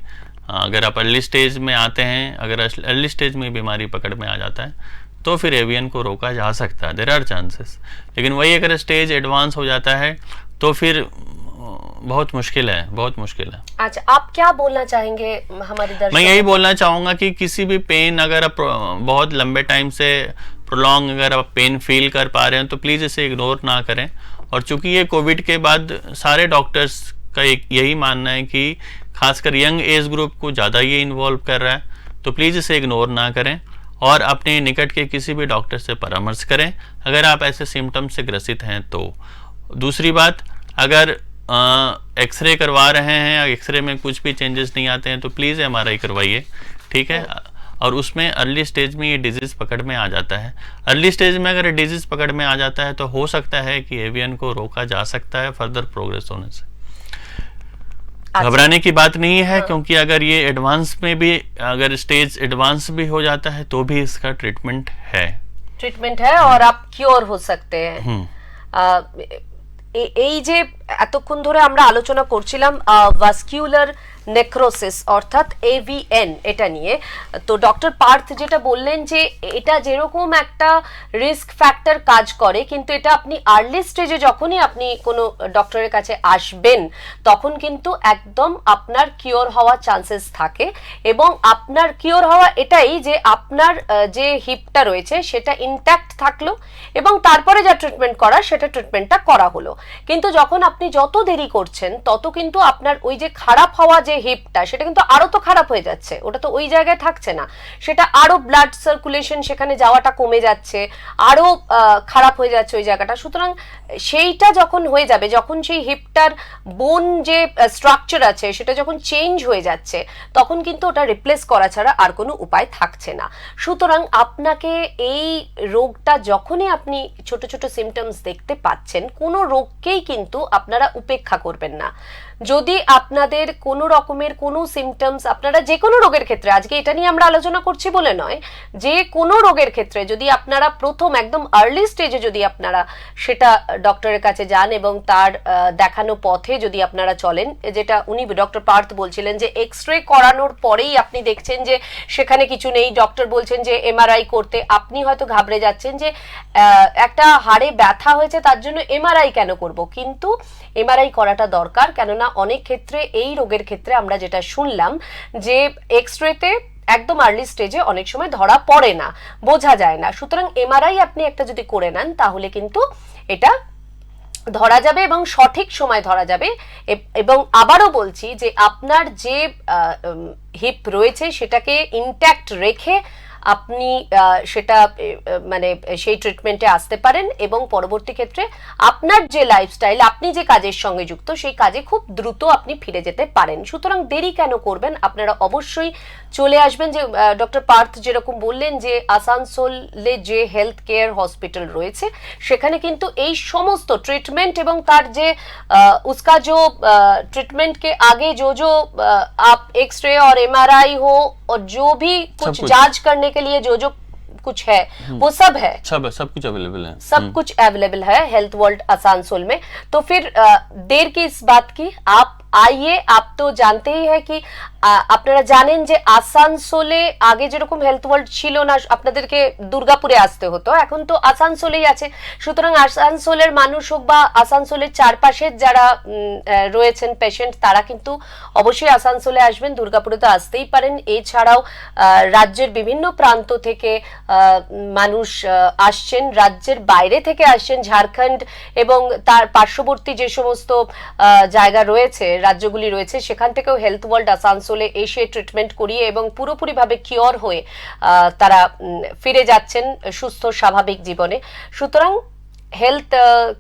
अगर आप अर्ली स्टेज में आते हैं, अगर अर्ली स्टेज में बीमारी पकड़ में आ जाता है तो फिर एवियन को रोका जा सकता है, देर आर चांसेस। लेकिन वही अगर स्टेज एडवांस हो जाता है तो फिर बहुत मुश्किल है। अच्छा, आप क्या बोलना चाहेंगे हमारे दर्शकों? मैं यही बोलना चाहूँगा कि किसी भी पेन अगर आप बहुत लंबे टाइम से प्रोलॉन्ग अगर आप पेन फील कर पा रहे हैं तो प्लीज़ इसे इग्नोर ना करें। और चूंकि ये कोविड के बाद सारे डॉक्टर्स का एक यही मानना है कि खासकर यंग एज ग्रुप को ज़्यादा ये इन्वॉल्व कर रहा है, तो प्लीज़ इसे इग्नोर ना करें और अपने निकट के किसी भी डॉक्टर से परामर्श करें अगर आप ऐसे सिम्टम्स से ग्रसित हैं तो। दूसरी बात, अगर एक्सरे करवा रहे हैं या एक्सरे में कुछ भी चेंजेस नहीं आते हैं तो प्लीज़ MRI करवाइए, ठीक है। और उसमें अर्ली स्टेज में ये डिजीज़ पकड़ में आ जाता है। अर्ली स्टेज में अगर डिजीज़ पकड़ में आ जाता है तो हो सकता है कि एवियन को रोका जा सकता है फर्दर प्रोग्रेस होने से। घबराने की बात नहीं है, क्योंकि अगर ये एडवांस में भी अगर स्टेज एडवांस भी हो जाता है तो भी इसका ट्रीटमेंट है और आप क्योर हो सकते हैं। এই যে এতক্ষণ ধরে আমরা আলোচনা করছিলাম ভাস্কিউলার নেক্রোসিস অর্থাৎ AVN এটা নিয়ে, তো ডক্টর পার্থ যেটা বললেন যে এটা যেরকম একটা রিস্ক ফ্যাক্টর কাজ করে, কিন্তু এটা আপনি আর্লি স্টেজে যখনই আপনি কোনো ডক্টরের কাছে আসবেন তখন কিন্তু একদম আপনার কিওর হওয়ার চান্সেস থাকে। এবং আপনার কিওর হওয়া এটাই যে আপনার যে হিপটা রয়েছে সেটা ইনট্যাক্ট থাকলো এবং তারপরে যা ট্রিটমেন্ট করা সেটা ট্রিটমেন্টটা করা হলো। কিন্তু যখন আপনি যত দেরি করছেন তত কিন্তু আপনার ওই যে খারাপ হওয়া যে হিপটা সেটা কিন্তু আরো তো খারাপ হয়ে যাচ্ছে, ওটা তো ওই জায়গায় থাকছে না, সেটা আরো ব্লাড সার্কুলেশন সেখানে যাওয়াটা কমে যাচ্ছে, আরো খারাপ হয়ে যাচ্ছে ওই জায়গাটা। সুতরাং সেইটা যখন হয়ে যাবে, যখন সেই হিপটার বোন যে স্ট্রাকচার আছে সেটা যখন চেঞ্জ হয়ে যাচ্ছে তখন কিন্তু ওটা রিপ্লেস করা ছাড়া আর কোনো উপায় থাকছে না। সুতরাং আপনাকে এই রোগটা যখনই আপনি ছোট ছোট সিমটমস দেখতে পাচ্ছেন, কোনো রোগকেই কিন্তু আপনারা উপেক্ষা করবেন না। যদি আপনাদের কোনো রকমের কোনো সিমটমস, আপনারা যে কোনো রোগের ক্ষেত্রে, আজকে এটা নিয়ে আমরা আলোচনা করছি বলে নয়, যে কোনো রোগের ক্ষেত্রে যদি আপনারা প্রথম একদম আর্লি স্টেজে যদি আপনারা সেটা ডক্টরের কাছে যান এবং তার দেখানো পথে যদি আপনারা চলেন, যেটা উনি ডক্টর পার্থ বলছিলেন যে এক্স রে করানোর পরেই আপনি দেখছেন যে সেখানে কিছু নেই, ডক্টর বলছেন যে এমআরআই করতে, আপনি হয়তো ঘাবড়ে যাচ্ছেন যে একটা হাড়ে ব্যথা হয়েছে তার জন্য এমআরআই কেন করব, কিন্তু এমআরআই করাটা দরকার। কেননা অনেক ক্ষেত্রে এই রোগের ক্ষেত্রে আমরা যেটা শুনলাম যে এক্স রেতে একদম আর্লি স্টেজে অনেক সময় ধরা পড়ে না, বোঝা যায় না। সুতরাং এমআরআই আপনি একটা যদি করে নেন তাহলে কিন্তু এটা ধরা যাবে এবং সঠিক সময় ধরা যাবে। এবং আবারও বলছি যে আপনার যে হিপ রয়েছে সেটাকে ইনট্যাক্ট রেখে আপনি সেটা মানে সেই ট্রিটমেন্টে আসতে পারেন এবং পরবর্তী ক্ষেত্রে আপনার যে লাইফস্টাইল, আপনি যে কাজের সঙ্গে যুক্ত, সেই কাজে খুব দ্রুত আপনি ফিরে যেতে পারেন। সুতরাং দেরি কেন করবেন, আপনারা অবশ্যই চলে আসবেন। যে ডক্টর পার্থ যেরকম বললেন যে আসানসোলে যে হেলথ কেয়ার হসপিটাল রয়েছে সেখানে কিন্তু এই সমস্ত ट्रीटमेंट এবং তার যে उसका जो ट्रीटमेंट के आगे जो जो आप एक्सरे और एमआरआई हो और जो भी कुछ जांच करने के लिए जो जो कुछ है वो सब है, सब कुछ अवेलेबल है, सब कुछ अवेलेबल है हेल्थ वर्ल्ड आसानसोल में। तो फिर देर की इस बात की, आप आइए। आप तो जानते ही है कि আপনারা জানেন যে আসানসোলে আগে যেরকম হেলথ ওয়ার্ল্ড ছিল না, আপনাদেরকে দুর্গাপুরে আসতে হতো, এখন তো আসানসোলেই আছে। সুতরাং আসানসোলের মানুষ হোক বা আসানসোলের চারপাশের যারা রয়েছেন পেশেন্ট, তারা কিন্তু অবশ্যই আসানসোলে আসবেন, দুর্গাপুরে তো আসতেই পারেন। এছাড়াও রাজ্যের বিভিন্ন প্রান্ত থেকে মানুষ আসছেন, রাজ্যের বাইরে থেকে আসছেন, ঝাড়খণ্ড এবং তার পার্শ্ববর্তী যে সমস্ত জায়গা রয়েছে, রাজ্যগুলি রয়েছে, সেখান থেকেও হেলথ ওয়ার্ল্ড আসানসোলে এসে ট্রিটমেন্ট করিয়ে এবং পুরোপুরিভাবে কিওর হয়ে তারা ফিরে যাচ্ছেন সুস্থ স্বাভাবিক জীবনে। সুতরাং হেলথ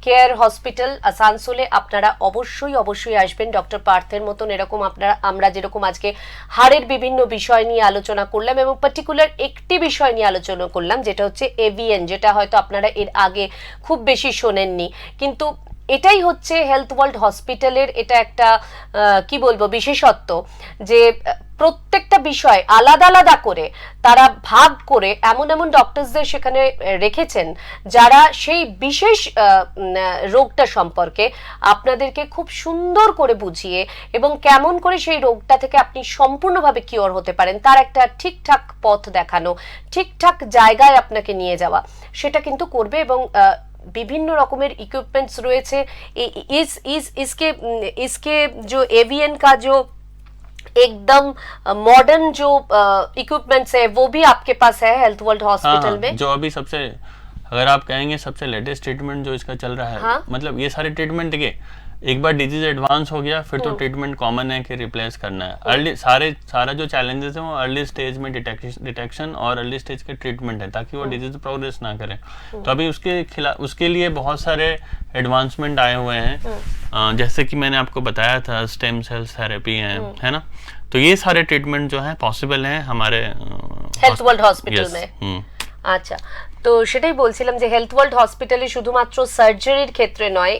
কেয়ার হসপিটাল আসানসোলে আপনারা অবশ্যই অবশ্যই আসবেন। ডক্টর পার্থের মতন এরকম আমরা যেরকম আজকে হাড়ের বিভিন্ন বিষয় নিয়ে আলোচনা করলাম এবং পার্টিকুলার একটি বিষয় নিয়ে আলোচনা করলাম, যেটা হচ্ছে এভিএন, যেটা হয়তো আপনারা এর আগে খুব বেশি শোনেননি, কিন্তু এটাই হচ্ছে হেলথ ওয়ার্ল্ড হসপিটালের এটা একটা কি বলবো বিশেষত্ব, যে প্রত্যেকটা বিষয় আলাদা আলাদা করে তারা ভাগ করে এমন এমন ডক্টরসদের সেখানে রেখেছেন যারা সেই বিশেষ রোগটা সম্পর্কে আপনাদেরকে খুব সুন্দর করে বুঝিয়ে এবং কেমন করে সেই রোগটা থেকে আপনি সম্পূর্ণভাবে কিওর হতে পারেন তার একটা ঠিকঠাক পথ দেখানো, ঠিকঠাক জায়গায় আপনাকে নিয়ে যাওয়া, সেটা কিন্তু করবে। এবং বিভিন্ন রকমের इक्विपमेंट्स রয়েছে। इसके जो एवीएन का जो एकदम मॉडर्न जो इक्विपमेंट्स है वो भी आपके पास है हेल्थ वर्ल्ड हॉस्पिटल में। जो अभी सबसे, अगर आप कहेंगे सबसे लेटेस्ट ट्रीटमेंट जो इसका चल रहा है, मतलब ये सारे ट्रीटमेंट के एक बार डिजीज एडवांस हो गया फिर तो ट्रीटमेंट कॉमन है कि रिप्लेस करना है। अर्ली सारा जो चैलेंजेस है वो अर्ली स्टेज में डिटेक्शन और अर्ली स्टेज के ट्रीटमेंट है, ताकि वो डिजीज प्रोग्रेस ना करे। तो अभी उसके लिए बहुत सारे एडवांसमेंट आए हुए हैं, जैसे कि मैंने आपको बताया था स्टेम सेल्स थेरेपी है ना। तो ये सारे ट्रीटमेंट जो है पॉसिबल है हमारे हेल्थ वर्ल्ड हॉस्पिटल में। আচ্ছা, তো সেটাই বলছিলাম যে হেলথ ওয়ার্ল্ড হসপিটালে শুধুমাত্র সার্জারির ক্ষেত্রে নয়,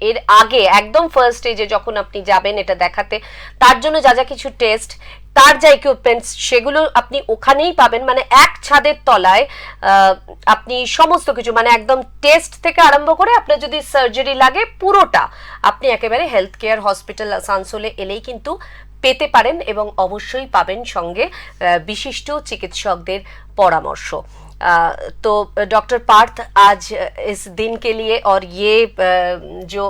এর আগে একদম ফার্স্ট স্টেজে যখন আপনি যাবেন এটা দেখাতে, তার জন্য যা যা কিছু টেস্ট, তার যা ইকুইপমেন্টস, সেগুলো আপনি ওখানেই পাবেন। মানে এক ছাদের তলায় আপনি সমস্ত কিছু, মানে একদম টেস্ট থেকে আরম্ভ করে আপনার যদি সার্জারি লাগে পুরোটা আপনি একেবারে হেলথ কেয়ার হসপিটাল আসানসোলে এলেই কিন্তু পেতে পারেন এবং অবশ্যই পাবেন সঙ্গে বিশিষ্ট চিকিৎসকদের পরামর্শ। तो डॉक्टर पार्थ आज इस दिन के लिए और ये जो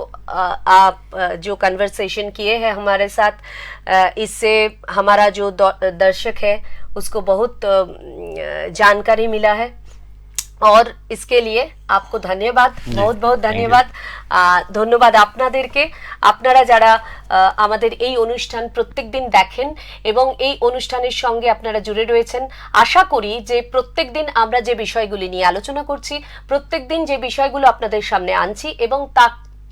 आप जो कन्वर्सेशन किए हैं हमारे साथ, इससे हमारा जो दर्शक है उसको बहुत जानकारी मिला है और इसके लिए आपको धन्यवाद, बहुत बहुत धन्यवाद। ধন্যবাদ আপনাদেরকে, আপনারা যারা আমাদের এই অনুষ্ঠান প্রত্যেকদিন দেখেন এবং এই অনুষ্ঠানের সঙ্গে আপনারা জুড়ে রয়েছেন। আশা করি যে প্রত্যেকদিন আমরা যে বিষয়গুলি নিয়ে আলোচনা করছি, প্রত্যেকদিন যে বিষয়গুলো আপনাদের সামনে আনছি এবং তা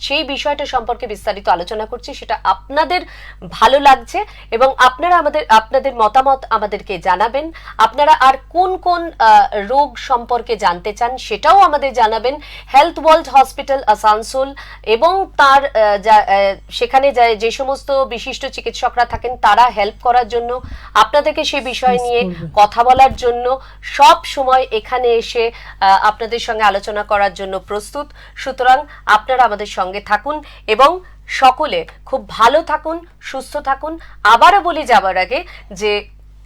সেই বিষয়টা সম্পর্কে বিস্তারিত আলোচনা করছি, সেটা আপনাদের ভালো লাগছে এবং আপনারা আপনাদের মতামত আমাদেরকে জানাবেন। আপনারা আর কোন কোন রোগ সম্পর্কে জানতে চান সেটাও আমাদের জানাবেন। হেলথ ওয়ার্ল্ড হসপিটাল আসানসোল এবং তার সেখানে যে সমস্ত বিশিষ্ট চিকিৎসকরা থাকেন তারা হেল্প করার জন্য, আপনাদেরকে সেই বিষয় নিয়ে কথা বলার জন্য সব সময় এখানে এসে আপনাদের সঙ্গে আলোচনা করার জন্য প্রস্তুত। সুতরাং আপনারা আমাদের সঙ্গে থাকুন এবং সকলে খুব ভালো থাকুন, সুস্থ থাকুন। আবারও বলি যাবার আগে যে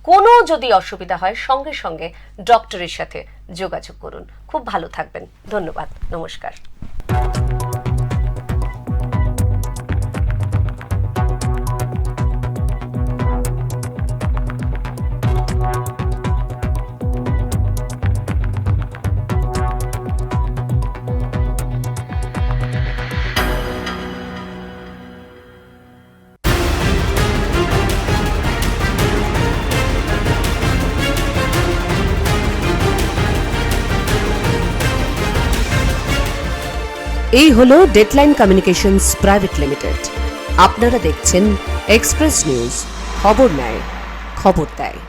কোনো যদি অসুবিধা হয় সঙ্গে সঙ্গে ডক্টরের সাথে যোগাযোগ করুন। খুব ভালো থাকবেন। ধন্যবাদ। নমস্কার। এই হলো ডেডলাইন কমিউনিকেশনস প্রাইভেট লিমিটেড। আপনারা দেখছেন এক্সপ্রেস নিউজ, খবর নেয়, খবর দেয়।